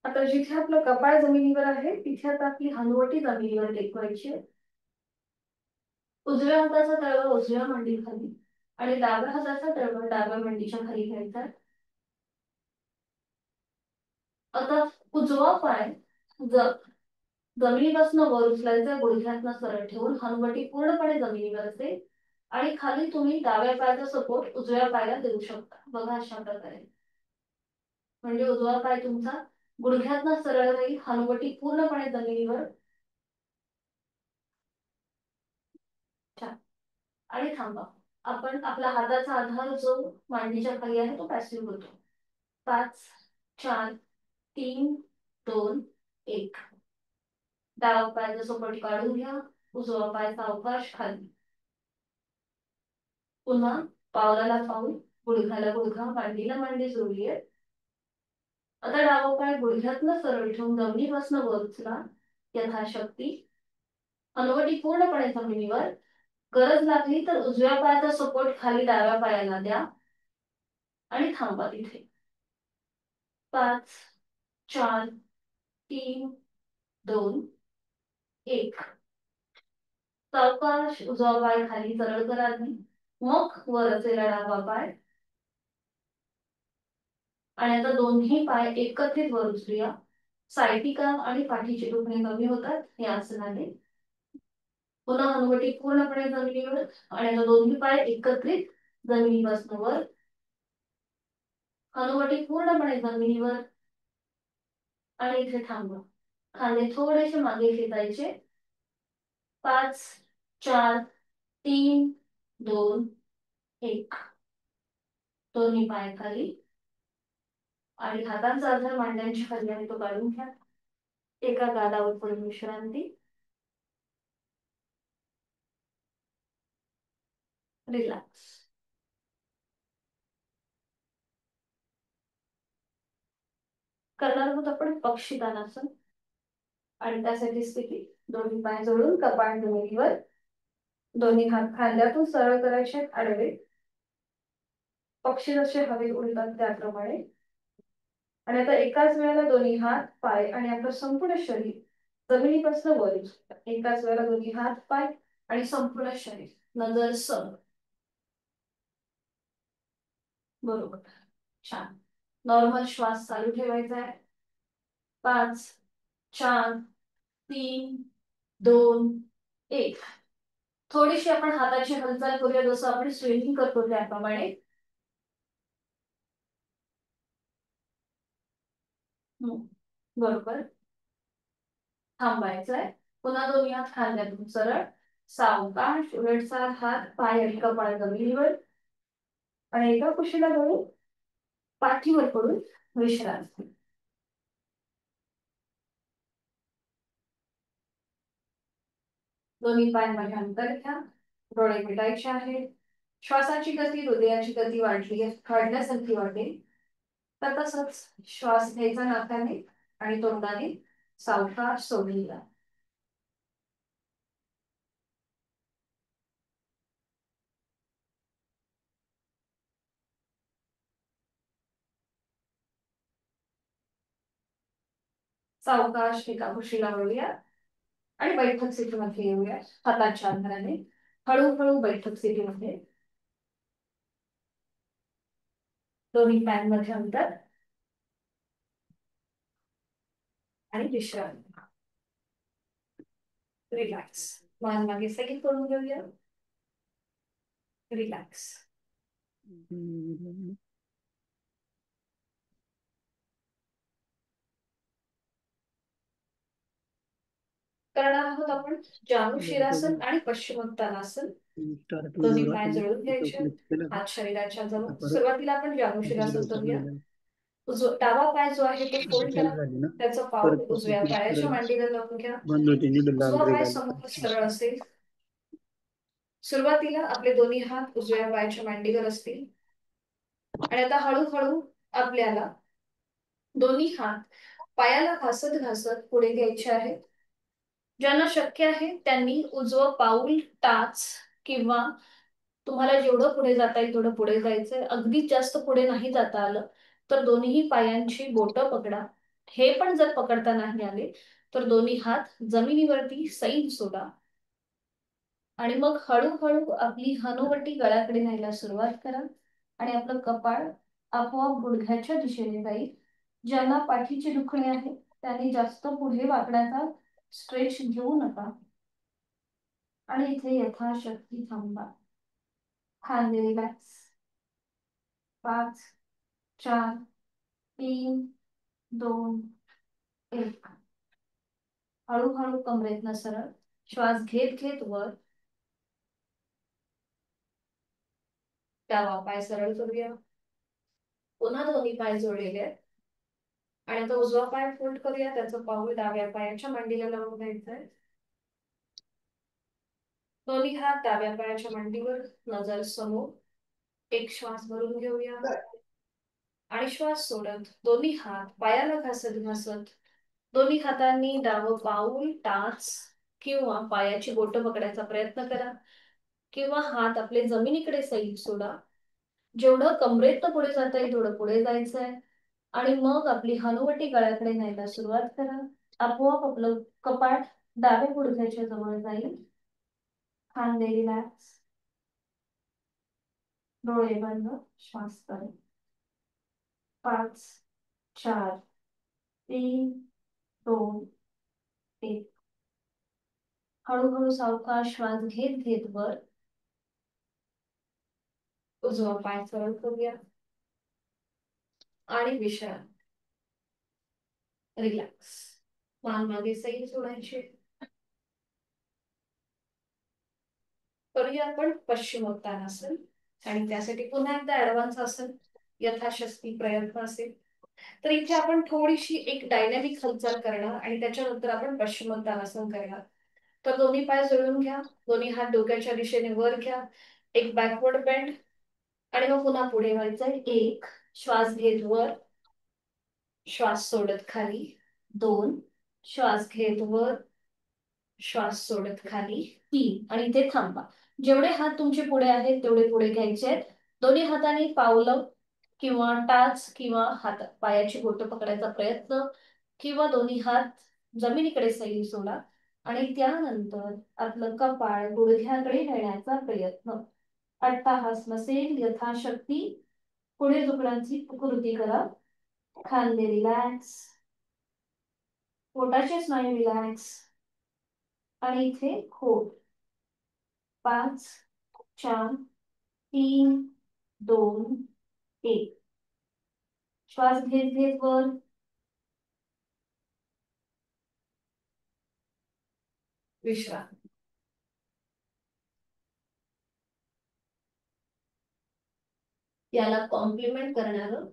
आता जिथे आपलं कपाळ जमिनीवर आहे तिथे आता आपली हनुवटी जमिनीवर टेकवायची. उजव्या हाताचा तळवा उजव्या मांडीखाली आणि डाव्या हाताचा तळवा डाव्या मांडीच्या खाली घ्यायचा. आता उजवा पाय जमिनीपासून वर उचलायचा. गुडघ्यातनं सरळ ठेवून हनुवटी पूर्णपणे जमिनीवर असेल आणि खाली तुम्ही डाव्या पायाचा सपोर्ट उजव्या पायाला देऊ शकता. बघा अशा प्रकारे. म्हणजे उजवा पाय तुमचा गुडघ्यातनं सरळ राहील, हनुवटी पूर्णपणे जमिनीवर. आणि थांबा. आपण आपला हाताचा आधार जो मांडीच्या खाली आहे तो पॅसिव्ह होतो. 5 4 3 2 1. डावा पायाचा सपोर्ट काढून घ्या. उजवा पाय सावकाश खाली. पुन्हा पावलाला पाऊल, गुडघ्याला गुडघा, मांडीला मांडी जोडलीये. आता डावा पाय गुडघ्यातनं सरळ ठेवून जमिनीपासून वर उचला यथाशक्ती. हनुवटी पूर्णपणे जमिनीवर. गरज लागली तर उजव्या पायाचा सपोर्ट खाली डाव्या पायाला द्या आणि थांबा तिथे. 5 4 3 2 1. सावकाश उजवा पाय खाली सरळ करा आधी. मग वर असलेला डावा पाय. आणि आता दोन्ही पाय एकत्रित वर उचलूया. सायटिका आणि पाठीचे दुखणे कमी होतात या आसनाने. पुन्हा हनुवटी पूर्णपणे जमिनीवर आणि आता दोन्ही पाय एकत्रित जमिनीपासून वर. हनुवटी पूर्णपणे जमिनीवर आणि इथे थांबा. खांदे थोडेसे मागे खेचायचे. 5 4 3 2 1. दोन्ही पाय खाली आणि हातांचा आधार मांड्यांच्या खाली आहे तो काढून घ्या. एका गालावर पडून विश्रांती. रिलॅक्स. करणार आहोत आपण पक्षीदानासन. आणि त्यासाठी स्थिती दोन्ही पाय जोडून कपाळ जमिनीवर. दोन्ही हात खांद्यातून सरळ करायचे आडवे. पक्षी जसे हवेत उडतात त्याप्रमाणे. आणि आता एकाच वेळेला दोन्ही हात पाय आणि आपलं संपूर्ण शरीर जमिनीपासून वर. एकाच वेळेला दोन्ही हात पाय आणि संपूर्ण शरीर. नजर सर. बरोबर. छान. नॉर्मल श्वास चालू ठेवायचा आहे. 5 4 3 2 1. थोडीशी आपण हाताची हालचाल करूया जसं आपण स्विमिंग करतो त्याप्रमाणे. बरोबर. थांबायचंय. पुन्हा दोन्ही हात खांद्यातून सरळ. सावकाश उलटसार हात पाय आणि कपाळ जमिनीवर आणि एका कुशीला धरून पाठीवर पडून विश्रांती. दोन्ही पायांमध्ये अंतर घ्या. डोळे मिटायचे आहेत. श्वासाची गती हृदयाची गती वाढण्यासारखी वाटेल. तर तसंच श्वास घ्यायचा नाकाने आणि तोंडाने सावकाश सोडून द्या. सावकाश एका कुशीला वळूया आणि बैठक स्थितीमध्ये येऊया. हाताच्या अंतराने हळूहळू बैठक स्थितीमध्ये. दोन्ही पायांमध्ये अंतर आणि विश्रांती. रिलॅक्स. मान मागे सगळी करून घेऊया. रिलॅक्स. करणार आहोत आपण जानुशिरासन आणि पश्चिमोत्तानासन. दोन्ही पाय जोडून घ्यायचे, हात शरीराच्या जवळ. सुरुवातीला आपण जानुशिरासन करूया. डावा पाय जो आहे तो फोल्ड करा, त्याचं पाऊल उजव्या पायाच्या मांडीला लावून घ्या. उजवा पाय समोर सरळ असेल. सुरुवातीला आपले दोन्ही हात उजव्या पायाच्या मांडीवर असतील आणि आता हळूहळू आपल्याला दोन्ही हात पायाला घासत घासत पुढे घ्यायचे आहेत. ज्यांना शक्य आहे त्यांनी उजवं पाऊल टाच किंवा तुम्हाला जेवढं पुढे जाता येईल तेवढं पुढे जायचंय. अगदीच जास्त पुढे नाही जाता आलं तर दोन्ही पायांची बोटं पकडा. हे पण जर पकडता नाही आले तर दोन्ही हात जमिनीवरती सैल सोडा आणि मग हळूहळू आपली हनुवटी गळ्याकडे न्यायला सुरुवात करा आणि आपलं कपाळ आपोआप गुडघ्याच्या दिशेने जाईल. ज्यांना पाठीची दुखणे आहे त्यांनी जास्त पुढे वाकण्याचा स्ट्रेच घेऊ नका आणि इथे यथाशक्ती थांबा. खांदे रिलॅक्स. 5 4 3 2 1. हळूहळू कमरेतनं सरळ श्वास घेत घेत वर. डावा पाय सरळ करूया. पुन्हा दोन्ही पाय जोडलेले आहेत आणि आता उजवा पाय फोल्ड करूया. त्याचं पाऊल डाव्या पायाच्या मांडीला लावून घ्यायचंय. दोन्ही हात डाव्या पायाच्या मांडीवर, नजर समोर. एक श्वास भरून घेऊया आणि श्वास सोडत दोन्ही हात पायाला घासत घासत दोन्ही हातांनी डावं पाऊल टाच किंवा पायाची बोटं पकडायचा प्रयत्न करा किंवा हात आपले जमिनीकडे सैल सोडा. जेवढं कमरेत पुढे जाता येईल तेवढं पुढे जायचंय आणि मग आपली हनुवटी गळ्याकडे न्यायला सुरुवात करा. आपोआप आपलं कपाट डाव्या गुडघ्याच्या जवळ जाईल. खांदे रिलॅक्स. डोळे बंद. श्वास करा. 5 4 3 2 1. हळूहळू सावकाश श्वास घेत घेत वर. उजवा पाय सरळ करूया आणि विश्रांती. रिलॅक्स. मान मागे सैल सोडायची. करूया आपण पश्चिमोत्तानासन आणि त्यासाठी पुन्हा एकदा ऍडव्हान्स आसन यथाशक्ती प्रयत्न असेल तर इथे आपण थोडीशी एक डायनॅमिक हालचाल करणार आणि त्याच्यानंतर आपण पश्चिमोत्तानासन करणार. तर दोन्ही पाय जोडून घ्या. दोन्ही हात डोक्याच्या दिशेने वर घ्या. एक बॅकवर्ड बेंड आणि मग पुन्हा पुढे व्हायचंय. 1 श्वास घेत वर. श्वास सोडत खाली. 2 श्वास घेत वर. श्वास सोडत खाली. 3 आणि इथे थांबा. जेवढे हात तुमचे पुढे आहेत तेवढे पुढे घ्यायचे आहेत. दोन्ही हातांनी पावलं किंवा टाच किंवा हात पायाची बोटं पकडायचा प्रयत्न किंवा दोन्ही हात जमिनीकडे सैल सोडा आणि त्यानंतर आपलं कपाळ गुडघ्याकडे नेण्याचा प्रयत्न. अट्टाहास नसेल यथाशक्ती पुढे झुकण्याची कृती करा. खांदे रिलॅक्स. पोटाचे स्नायू रिलॅक्स आणि इथे होल्ड. 5 4 3 2 1. श्वास घेत घेत वर. विश्रांती. याला कॉम्प्लिमेंट करणारं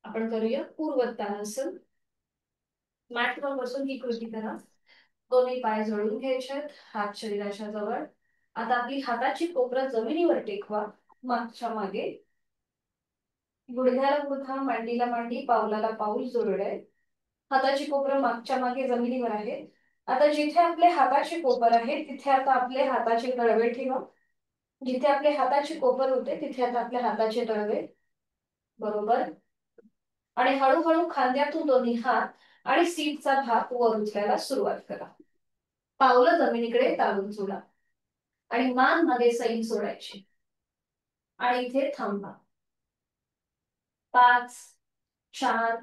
आपण करूया पूर्वोत्तानासन. मॅटवर बसून ही कृती करा. दोन्ही पाय जोडून घ्यायचे आहेत, हात शरीराच्या जवळ. आता आपली हाताची कोपरं जमिनीवर टेकवा. मागच्या मागे. गुडघ्याला गुडघा, मांडीला मांडी, पावलाला पाऊल जोडलंय. हाताची कोपरं मागच्या मागे जमिनीवर आहे. आता जिथे आपले हाताचे कोपर आहे तिथे आता आपले हाताचे तळवे ठेवा. जिथे आपले हाताचे कोपर होते तिथे आता आपल्या हाताचे तळवे. बरोबर. आणि हळूहळू खांद्यातून दोन्ही हात आणि सीटचा भाग वर उचलायला सुरुवात करा. पावलं जमिनीकडे ताळून सोडा आणि मान मागे सैल सोडायची आणि इथे थांबा. 5, 4,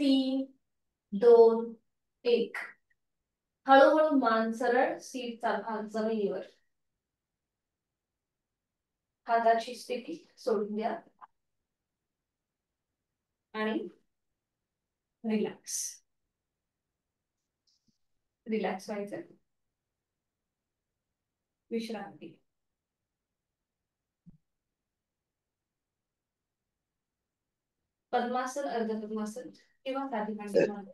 3, 2, 1. हळूहळू मान सरळ, सीटचा भाग जमिनीवर. हाताची स्थिती सोडून द्या आणि रिलॅक्स. रिलॅक्स व्हायचं. विश्रांती. पद्मासन, अर्ध पद्मासन किंवा साधी मांडी घालूया.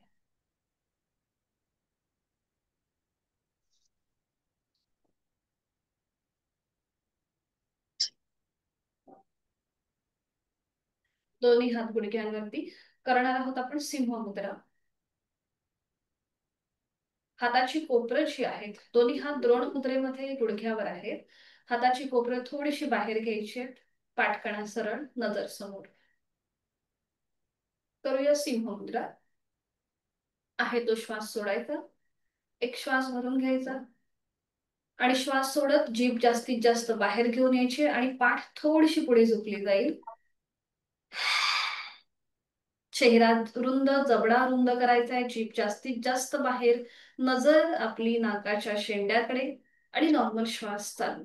दोन्ही हात गुडघ्यांवरती करणार आहोत आपण सिंह मुद्रा. हाताची कोपरं जी आहेत, दोन्ही हात द्रोण मुद्रेमध्ये गुडघ्यावर आहेत. हाताची कोपरं थोडीशी बाहेर घ्यायची आहेत. पाठकणा सरळ, नजर समोर. करूया सिंह मुद्रा. आहे तो श्वास सोडायचा. एक श्वास भरून घ्यायचा आणि श्वास सोडत जीभ जास्तीत जास्त बाहेर घेऊन यायची आणि पाठ थोडीशी पुढे झुकली जाईल. चेहरा रुंद, जबडा रुंद करायचा आहे. जीभ जास्तीत जास्त बाहेर. नजर आपली नाकाच्या शेंड्याकडे आणि नॉर्मल श्वास चालू.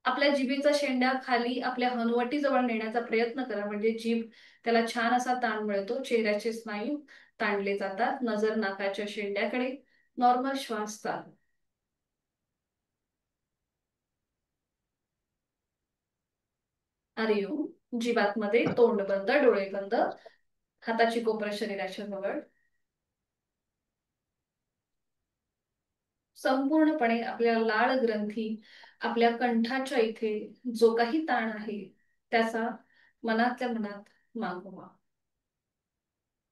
आपल्या जिभेचा शेंडा खाली आपल्या हनुवटीजवळ नेण्याचा प्रयत्न करा, म्हणजे जीभ त्याला छान असा ताण मिळतो. चेहऱ्याचे स्नायू ताणले जातात. नजर नाकाच्या शेंड्याकडे. नॉर्मल श्वास चालू. हरिओम. जीवात मध्ये तोंड बंद, डोळे बंद. हाताची कोपरं शरीराच्या जवळ. संपूर्णपणे आपल्या लाळ ग्रंथी, आपल्या कंठाच्या इथे जो काही ताण आहे त्याचा मनातल्या मनात मागोवा.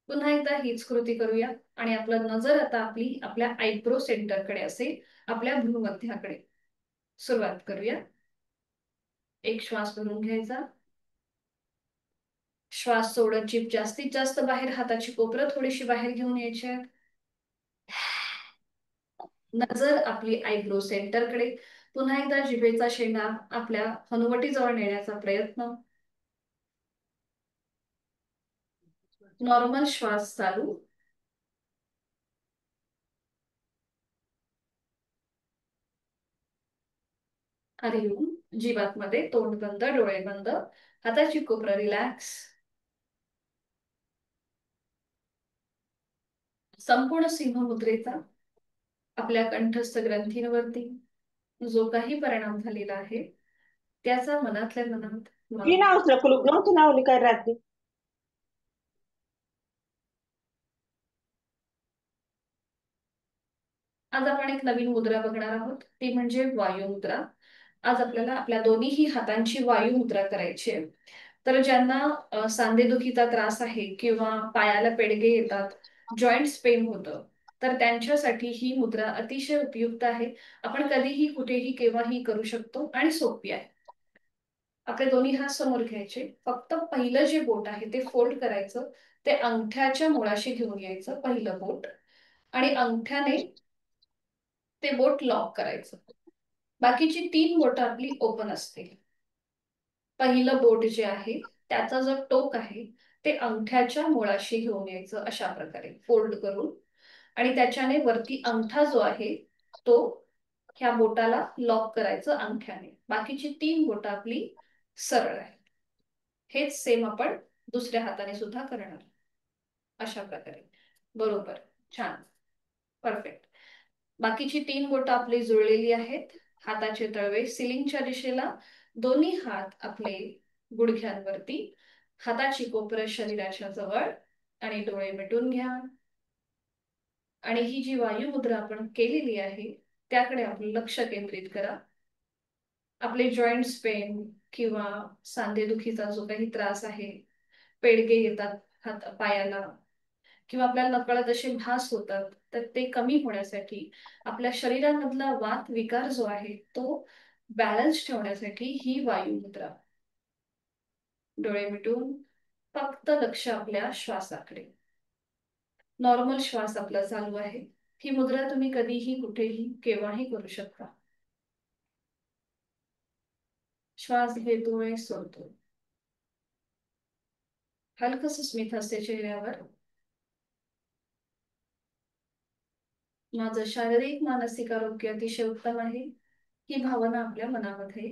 पुन्हा एकदा हीच कृती करूया आणि आपलं नजर आता आपली आपल्या आयब्रो सेंटरकडे असेल, आपल्या भ्रूमध्याकडे. सुरुवात करूया. एक श्वास भरून घ्यायचा. श्वास सोडत जीभ जास्तीत जास्त बाहेर, हाताची कोपरं थोडीशी बाहेर घेऊन यायची. नजर आपली आयब्रो सेंटरकडे. पुन्हा एकदा जिभेचा शेंडा आपल्या हनुवटीजवळ नेण्याचा प्रयत्न. नॉर्मल श्वास चालू. हरिओम. जीवात मध्ये तोंड बंद, डोळे बंद. हाताची कोपरं रिलॅक्स. संपूर्ण सिंह मुद्रेचा आपल्या कंठस्थ ग्रंथींवरती जो काही परिणाम झालेला आहे त्याचा मनातल्या मनात की नाव कुलूप नव्हतं नावली काय रात्री. आज आपण एक नवीन मुद्रा बघणार आहोत, ती म्हणजे वायू मुद्रा. आज आपल्याला आपल्या दोन्ही हातांची वायू मुद्रा करायची आहे. तर ज्यांना सांधेदुखीचा त्रास आहे किंवा पायाला पेडगे येतात, जॉईंट्स पेन होतं, तर त्यांच्यासाठी ही मुद्रा अतिशय उपयुक्त आहे. आपण कधीही कुठेही केव्हाही करू शकतो आणि सोपी आहे. आपले दोन्ही हात समोर घ्यायचे. फक्त पहिलं जे बोट आहे ते फोल्ड करायचं. ते अंगठ्याच्या मुळाशी घेऊन यायचं, पहिलं बोट. आणि अंगठ्याने ते बोट लॉक करायचं. बाकीची 3 बोटं आपली ओपन असतील. पहिलं बोट जे आहे त्याचा जो टोक आहे ते अंगठ्याच्या मुळाशी घेऊन यायचं, अशा प्रकारे फोल्ड करून. आणि त्याच्याने वरती अंगठा जो आहे तो ह्या बोटाला लॉक करायचं अंगठ्याने. बाकीची 3 बोटं आपली सरळ आहे. हेच सेम आपण दुसऱ्या हाताने सुद्धा करणार, अशा प्रकारे. बरोबर. छान. परफेक्ट. बाकीची 3 बोटं आपली जुळलेली आहेत. हाताचे तळवे सिलिंगच्या दिशेला. दोन्ही हात आपले गुडघ्यांवरती. हाताची कोपरं शरीराच्या जवळ आणि डोळे मिटून घ्या. आणि ही जी वायू मुद्रा आपण केलेली आहे त्याकडे आपलं लक्ष केंद्रित करा. आपले जॉईंट्स पेन किंवा सांधेदुखीचा जो काही त्रास आहे, पेडगे येतात हात पायाला किंवा आपल्याला नकळत असे भास होतात, तर ते कमी होण्यासाठी, आपल्या शरीरामधला वात विकार जो आहे तो बॅलन्स ठेवण्यासाठी ही वायू मुद्रा. डोळे मिटून फक्त लक्ष आपल्या श्वासाकडे. नॉर्मल श्वास आपला चालू आहे. ही मुद्रा तुम्ही कधीही कुठेही केव्हाही करू शकता. श्वास घेतोय सोडतोय. हलकस स्मित हास्य चेहऱ्यावर. माझं शारीरिक मानसिक आरोग्य अतिशय उत्तम आहे, ही भावना आपल्या मनामध्ये.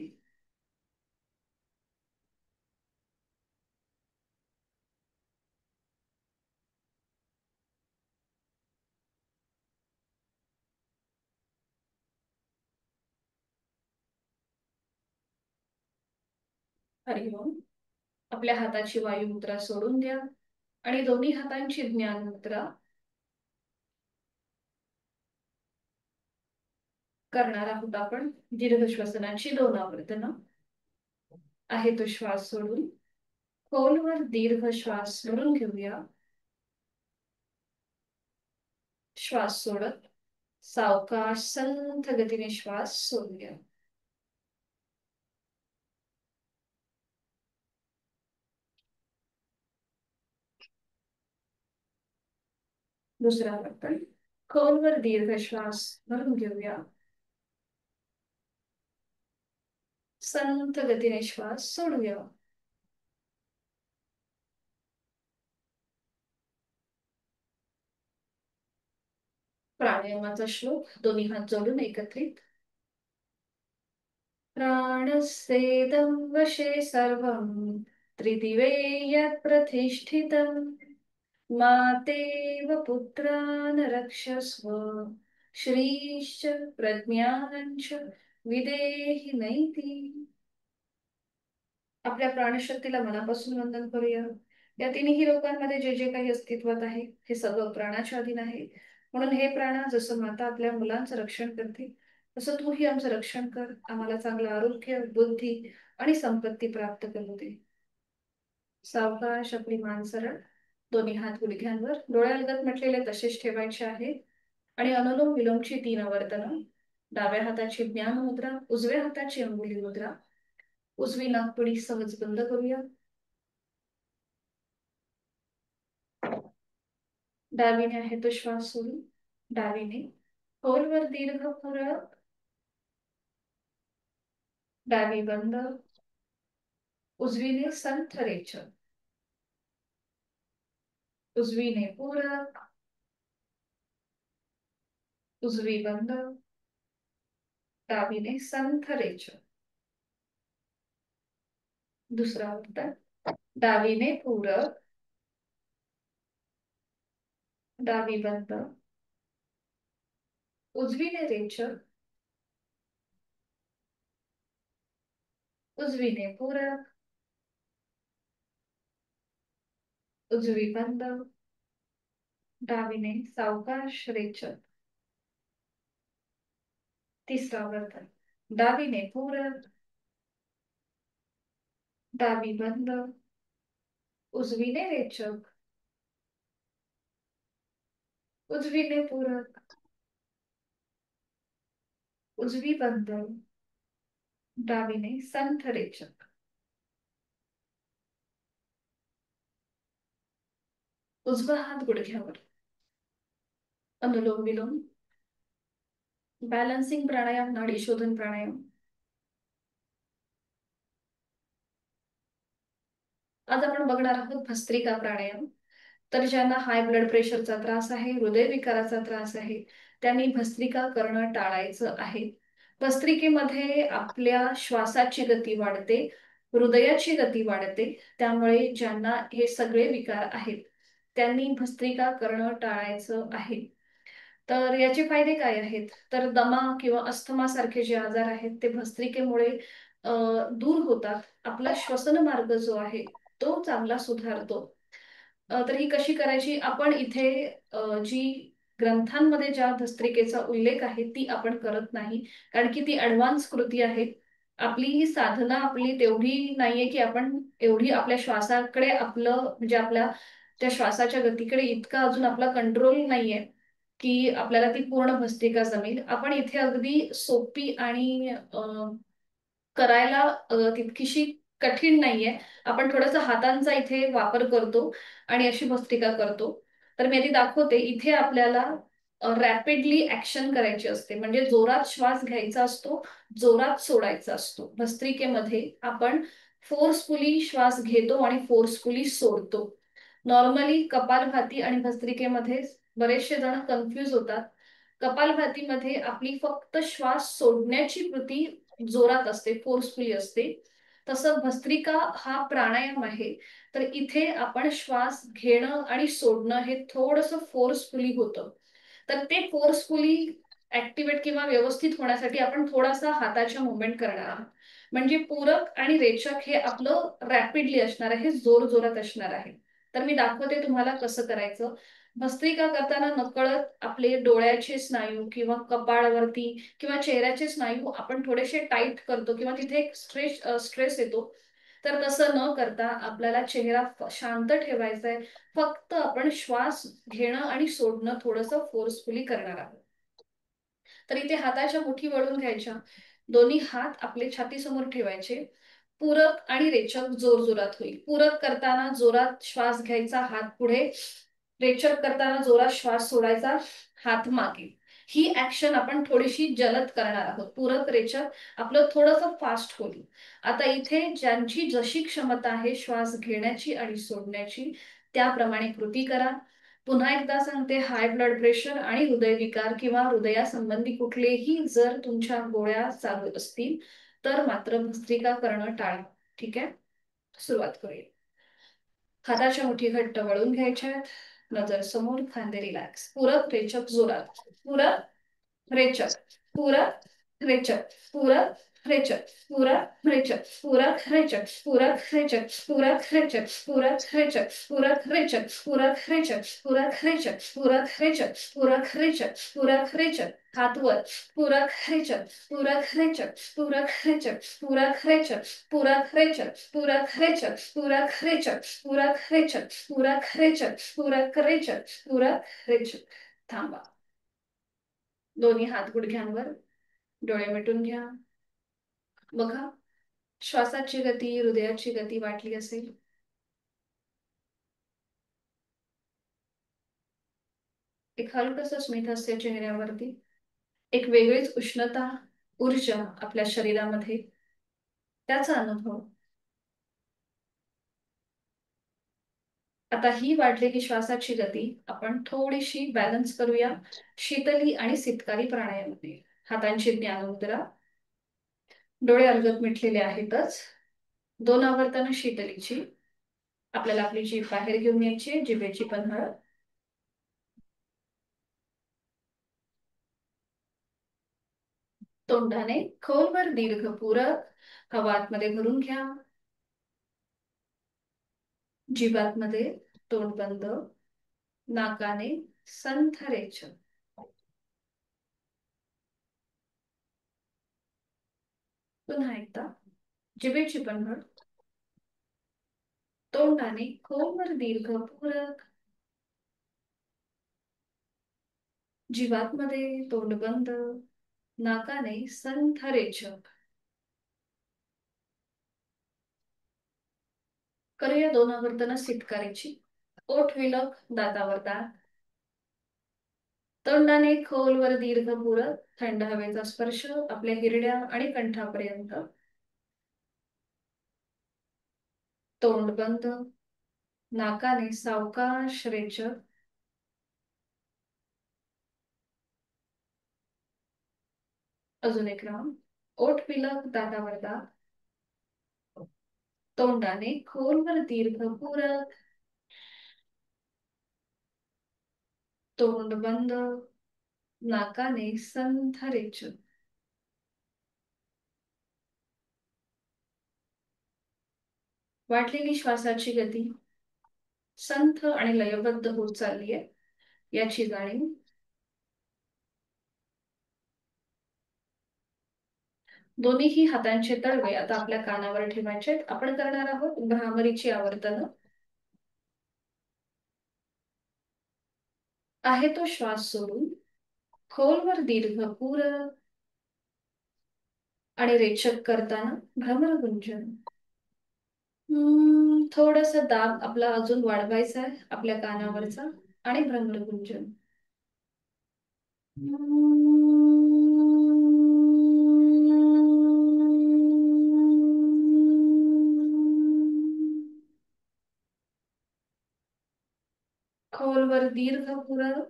हरिओम. आपल्या हाताची वायू मुद्रा सोडून द्या आणि दोन्ही हातांची ज्ञान मुद्रा. करणार आहोत आपण दीर्घ श्वसनाची 2 आवर्तनं. आहे तो श्वास सोडून खोलवर दीर्घ श्वास सोडून घेऊया. श्वास सोडत सावकाश संथ गतीने श्वास सोडूया. दुसरा आवर्तन. खोलवर दीर्घ श्वास भरून घेऊया. संथ गतीने श्वास सोडूया. प्राणायामाचा श्लोक दोन्ही हात जोडून एकत्रित. प्राणस्येदं वशे सर्वं त्रिदिवे यत् प्रतिष्ठितं मातेव पुत्रान् रक्षस्व श्रीश्च प्रज्ञानञ्च विदेहि नैति. आपल्या प्राणशक्तीला मनापासून वंदन करूया. या तिन्ही लोकांमध्ये जे जे काही अस्तित्वात आहे हे सगळं प्राणाच्या अधीन आहे. म्हणून हे प्राणा, जसं माता आपल्या मुलांचं रक्षण करते तसं तूही आमचं रक्षण कर. आम्हाला चांगलं आरोग्य, बुद्धी आणि संपत्ती प्राप्त करू दे. सावकाश आपली मान सरळ, दोन्ही हात गुडघ्यांवर, डोळ्यालगत म्हटलेले तसेच ठेवायचे आहे. आणि अनुलोम विलोमची 3 आवर्तनं. डाव्या हाताची ज्ञान मुद्रा, उजव्या हाताची अंगुली मुद्रा. उजवी नाकपुडी सहज बंद करूया. डावीने आहे तो श्वास सोडून डावीने खोलवर दीर्घ फरक. डावी बंद. उजवीने संथ रेचल. उजवीने पूरक. उजवी बंद. डावीने संथ रेचल. दुसरा उत्तर. डावीने पूरक. डावी बंद. उजवीने रेचल. उजवीने पूरक. उजवी बंद. डावीने सावकाश रेचल. तिसरा वर्तन. डावीने पूरक. डावी बंद. उजवीने रेचक. उजवीने पूरक. उजवी बंद. डावीने संथ रेचक. उजवा हात गुडघ्यावर. अनुलोम विलोम. बॅलन्सिंग प्राणायाम, नाडी शोधन प्राणायाम. आज आपण बघणार आहोत भस्त्रिका प्राणायाम. तर ज्यांना हाय ब्लड प्रेशरचा त्रास आहे, हृदयविकाराचा त्रास आहे, त्यांनी भस्त्रिका करणं टाळायचं आहे. भस्त्रिकेमध्ये आपल्या श्वासाची गती वाढते, हृदयाची गती वाढते. त्यामुळे ज्यांना हे सगळे विकार आहेत त्यांनी भस्त्रिका करणं टाळायचं आहे. तर याचे फायदे काय आहेत? तर दमा किंवा अस्थमा सारखे जे आजार आहेत ते भस्त्रिकेमुळे दूर होतात. आपला श्वसन मार्ग जो आहे तो चांगला सुधारतो. तर ही कशी करायची? आपण इथे जी ग्रंथांमध्ये ज्या भस्त्रिकेचा उल्लेख आहे ती आपण करत नाही, कारण की ती ॲडव्हान्स कृती आहे. आपली ही साधना आपली तेवढी नाहीये की आपण एवढी आपल्या श्वासाकडे आपलं म्हणजे आपल्या त्या श्वासाच्या गतीकडे इतका अजून आपला कंट्रोल नाहीये की आपल्याला ती पूर्ण भस्त्रिका जमेल. आपण इथे अगदी सोपी आणि करायला तितकीशी कठीण नाहीये. आपण थोडासा हातांचा इथे वापर करतो आणि अशी भस्त्रिका करतो. तर मी आधी दाखवते. इथे आपल्याला रॅपिडली ऍक्शन करायची असते, म्हणजे जोरात श्वास घ्यायचा असतो, जोरात सोडायचा असतो. भस्त्रिकेमध्ये आपण फोर्सफुली श्वास घेतो आणि फोर्सफुली सोडतो. नॉर्मली कपालभाती आणि भस्त्रिकेमध्ये बरेचसे जण कन्फ्यूज होतात. कपालभातीमध्ये आपली फक्त श्वास सोडण्याची कृती जोरात असते, फोर्सफुली असते. तसं भस्त्रिका हा प्राणायाम आहे. तर इथे आपण श्वास घेणं आणि सोडणं हे थोडंसं फोर्सफुली होतं. तर ते फोर्सफुली ऍक्टिव्हेट किंवा व्यवस्थित होण्यासाठी आपण थोडासा हाताच्या मुवमेंट करणार आहोत. म्हणजे पूरक आणि रेचक हे आपलं रॅपिडली असणार आहे, जोर जोरात असणार आहे. तर मी दाखवते तुम्हाला कसं करायचं. भस्त्रिका करताना नकळत आपले डोळ्याचे स्नायू किंवा कपाळावरती किंवा चेहऱ्याचे स्नायू आपण थोडेसे टाईट करतो किंवा तिथे एक स्ट्रेस येतो. तर तसं न करता आपल्याला चेहरा शांत ठेवायचा आहे. फक्त आपण श्वास घेणं आणि सोडणं थोडंसं फोर्सफुली करणार आहोत. तर इथे हाताच्या मुठी वळून घ्यायच्या, दोन्ही हात आपले छातीसमोर ठेवायचे. पूरक आणि रेचक जोर जोरात होईल. पूरक करताना जोरात श्वास घ्यायचा, हात पुढे. रेचक करताना जोरात श्वास सोडायचा, हात मागे. ही ऍक्शन आपण थोडीशी जलद करणार आहोत. पूरक रेचक आपलं थोडंसं फास्ट होईल. आता इथे ज्यांची जशी क्षमता आहे श्वास घेण्याची आणि सोडण्याची, त्याप्रमाणे कृती करा. पुन्हा एकदा सांगते, हाय ब्लड प्रेशर आणि हृदयविकार किंवा हृदयासंबंधी कुठलेही जर तुमच्या गोळ्या चालू असतील तर मात्र भस्त्रिका करणं टाळा. ठीक आहे, सुरुवात करूया. हाताच्या मुठी घट्ट वळून घ्यायच्या आहेत. नजर समोर, खांदे रिलॅक्स. पूरक रेचक जोरात. पूरक रेचक, पूरक रेचक, पूरक रेचक, पूरक रेचक, पूरक रेचक, पूरक रेचक, पूरक रेचक, पूरक रेचक, पूरक रेचक, पूरक रेचक, पूरक रेचक, पूरक रेचक, पूरक रेचक, पूरक रेचक. हात वर. पूरक रेचक, पूरक रेचक, पूरक रेचक, पूरक रेचक, पूरक रेचक, पूरक रेचक, पूरक रेचक, पूरक रेचक, पूरक रेचक, पूरक रेचक, पूरक रेचक. थांबा. दोन्ही हात गुडघ्यांवर. डोळे मिटून घ्या. बघा, श्वासाची गती, हृदयाची गती वाटली असेल. एक हलकसं स्मित हास्य चेहऱ्यावरती. एक वेगळीच उष्णता, ऊर्जा आपल्या शरीरामध्ये, त्याचा अनुभव. आता ही वाढलेली श्वासाची गती आपण थोडीशी बॅलन्स करूया शीतली आणि सितकारी प्राणायामामध्ये. हातांची ज्ञानमुद्रा. डोळे अलगद मिटलेले आहेतच. 2 आवर्तनं शीतलीची. आपल्याला आपली जीभ बाहेर घेऊन यायची, जिभेची पन्हाळ. तोंडाने खोलवर दीर्घ पूरक हवा आतमध्ये भरून घ्या. जीभ आतमध्ये, तोंड बंद. नाकाने संथ रेचक. पुन्हा एकदा जिभेची पन्हाळ. तोंडाने खोलवर दीर्घ पूरक. जीभ आतमध्ये, तोंड बंद. नाकाने संथ रेचक. करूया 2 आवर्तनं सितकारीची. ओठ विलक, दातावर दात. तोंडाने खोलवर दीर्घ पूरक. थंड हवेचा स्पर्श आपल्या हिरड्या आणि कंठापर्यंत. तोंड बंद. नाकाने सावकाश रेचक. अजून एक राऊंड. ओठ विलक, दातावर दात. तोंडाने खोलवर दीर्घ पूरक. तोंड बंद. नाकाने संथ रेचक. वाढलेली श्वासाची गती संथ आणि लयबद्ध होत चालली आहे, याची जाणीव. दोन्हीही हातांचे तळवे आता आपल्या कानावर ठेवायचे. आपण करणार आहोत भ्रामरीची आवर्तन. आहे तो श्वास सोडून खोलवर दीर्घ पूरक आणि रेचक करताना भ्रमरगुंजन. थोडासा दाब आपला अजून वाढवायचा आहे आपल्या कानावरचा आणि भ्रमरगुंजन. खोलवर दीर्घ पुरव,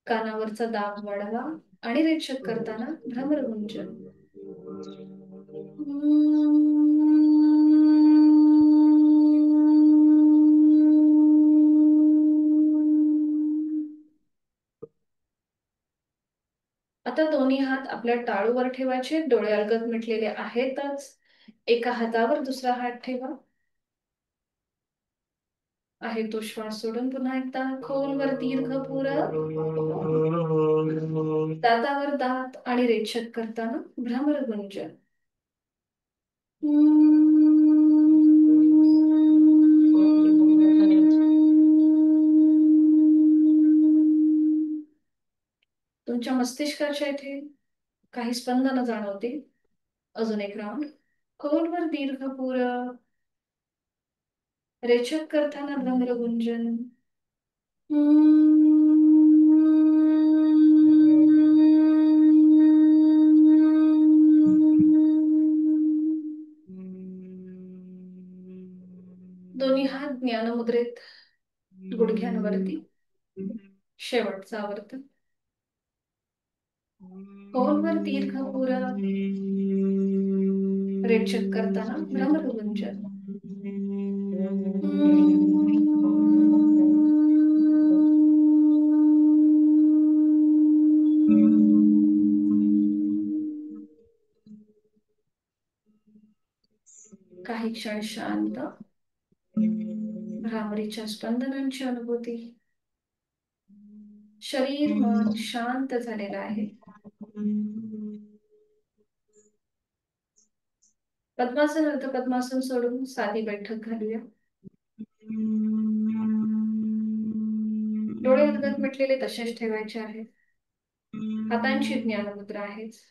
कानावरचा दाब वाढवा आणि रेचक करताना भ्रमरगुंजन. आता दोन्ही हात आपल्या टाळूवर ठेवायचे, डोळे अलगद मिटलेले आहेतच. एका हातावर दुसरा हात ठेवा. आहे तो श्वास सोडून पुन्हा एकदा खोलवर दीर्घ पुरव, दातावर दात आणि रेचक करताना भ्रमरगुंजन. तुमच्या मस्तिष्काच्या इथे काही स्पंदन जाणवतील. अजून एक राऊंड. खोलवर दीर्घ पुरव, रेचक करताना भ्रमरगुंजन. दोन्ही हात ज्ञानमुद्रेत, गुडघ्यांवरती. शेवटचा आवर्त. खोलवर दीर्घ पुरव, रेचक करताना भ्रमरगुंजन. काही क्षण शांत, भ्रामरीच्या स्पंदनांची अनुभूती. शरीर मन शांत झालेलं आहे. पद्मासन अर्ध पद्मासन सोडून साधी बैठक घालूया. डोळे अलगद मिटलेले तसेच ठेवायचे आहेत. हातांची ज्ञानमुद्रा आहेच.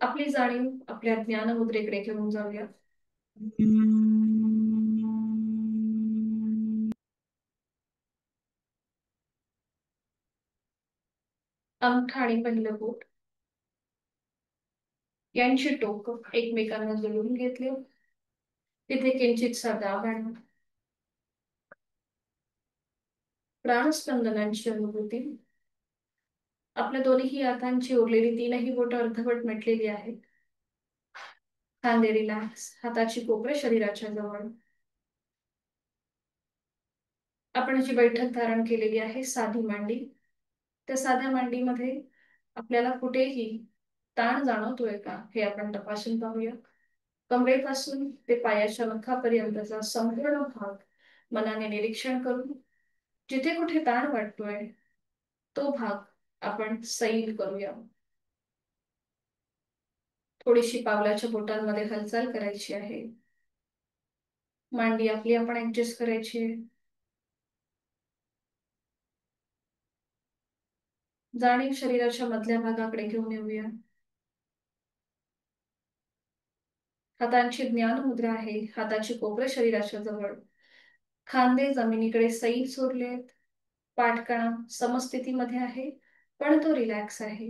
आपली जाणीव आपल्या ज्ञानमुद्रेकडे घेऊन जाऊया. अंगठा आणि पहिलं बोट यांची टोक एकमेकांना जुळवून घेतले. तिथे किंचितसा दाब आणा. प्राणस्पंदनांची अनुभूती. आपल्या दोन्ही हातांची उरलेली तीनही बोट अर्धवट मिटलेली आहेत. खांदे रिलॅक्स, हाताची कोपरे शरीराच्या जवळ. आपण जी बैठक धारण केलेली आहे साधी मांडी, त्या साध्या मांडीमध्ये आपल्याला कुठेही ताण जाणवतोय का हे आपण तपासून पाहूया. कमरेपासून ते पायाच्या नखापर्यंतचा संपूर्ण भाग मनाने निरीक्षण करून जिथे कुठे ताण वाटतोय तो भाग आपण सैल करूया. थोडीशी पावलाच्या बोटांमध्ये हालचाल करायची आहे. मांडी आपली आपण ऍडजस्ट करायची आहे. जाणीव शरीराच्या मधल्या भागाकडे घेऊन येऊया. हातांची ज्ञान मुद्रा आहे. हाताची कोपरे शरीराच्या जवळ. खांदे जमिनीकडे सैल सोडलेत. पाठकणा समस्थितीमध्ये आहे पण तो रिलॅक्स आहे.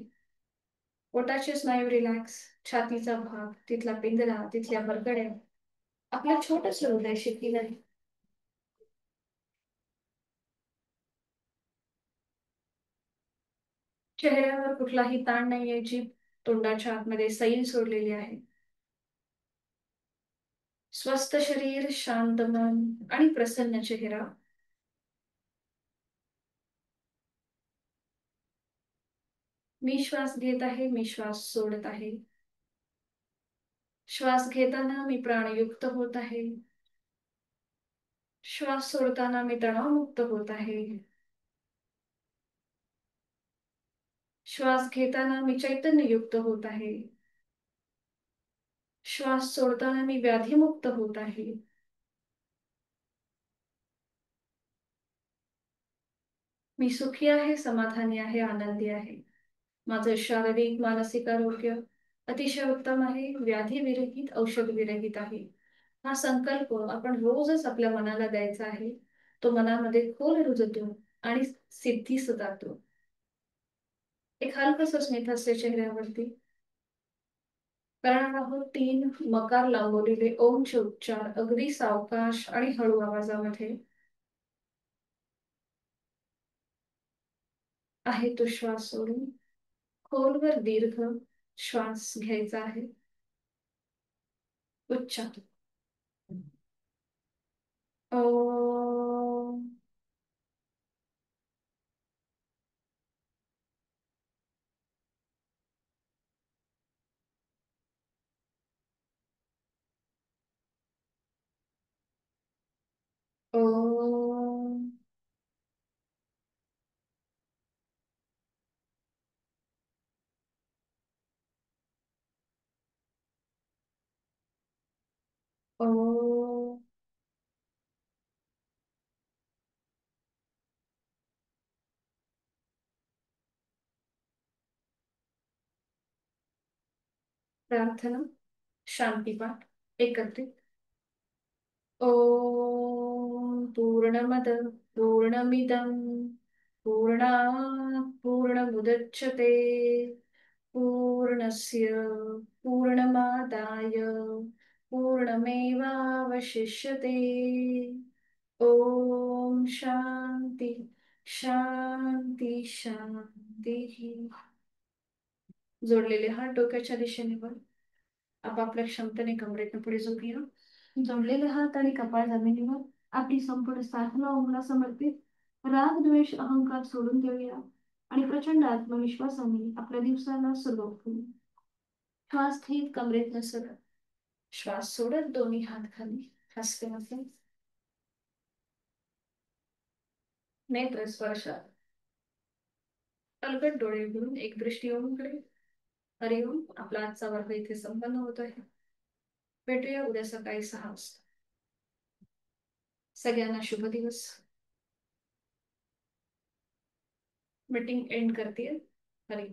पोटाचे स्नायू रिलॅक्स, छातीचा भाग, तिथला पिंजरा, तिथल्या बरगड्या आपल्या छोटस हृदय शिथिल आहे. चेहऱ्यावर कुठलाही ताण नाहीये. जीभ तोंडाच्या आतमध्ये सैल सोडलेली आहे. स्वस्थ शरीर, शांत मन आणि प्रसन्न चेहरा. मी श्वास घेत आहे, मी श्वास सोडत आहे. श्वास घेताना मी प्राणयुक्त होत आहे. श्वास सोडताना मी तणावमुक्त होत आहे. श्वास घेताना मी चैतन्ययुक्त होत आहे. श्वास सोडताना मी व्याधीमुक्त होत आहे. मी सुखी आहे, समाधानी आहे, आनंदी आहे. माझं शारीरिक मानसिक आरोग्य अतिशय उत्तम आहे, व्याधी विरहित, औषध विरहित आहे. हा संकल्प आपण रोजच आपल्या मनाला द्यायचा आहे. तो मनामध्ये खोल रुजतो आणि सिद्धीस जातो. एक हलकसं स्मित हास्य चेहऱ्यावरती करणार आहोत 3 मकार लांबवलेले ओमचे उच्चार अगदी सावकाश आणि हळू आवाजामध्ये. आहे तो श्वास सोडून खोलवर दीर्घ श्वास घ्यायचा आहे. उच्चार ओम. ओम. ओम. प्रार्थना शांतीपाठ एकत्रित. ओम पूर्णमद पूर्णमिदं पूर्णात् पूर्णमुदच्यते पूर्णस्य पूर्णमादाय पूर्णमेवावशिष्यते. ओम शांती शांती शांती. जोडलेले हात डोक्याच्या दिशेने वर. आपापल्या क्षमतेने कमरेतनं पुढे झोपूया. जोडलेले हात आणि कपाळ जमिनीवर. आपली संपूर्ण साधना ओमला समर्पित. राग द्वेष अहंकार सोडून देऊया आणि प्रचंड आत्मविश्वासाने आपल्या दिवसाला सुरुवात करू. श्वास स्थित कमरेतनं सरळ. श्वास सोडत दोन्ही हात खाली. हसते हसते नेत्र स्पर्शात अलगद डोळे उघडून एक दृष्टी ओमकडे. हरिओम. आपला आजचा वर्ग इथे संपन्न होत आहे. भेटूया उद्या सकाळी 6 वाजता. सगळ्यांना शुभ दिवस. मीटिंग एंड करते. हरी.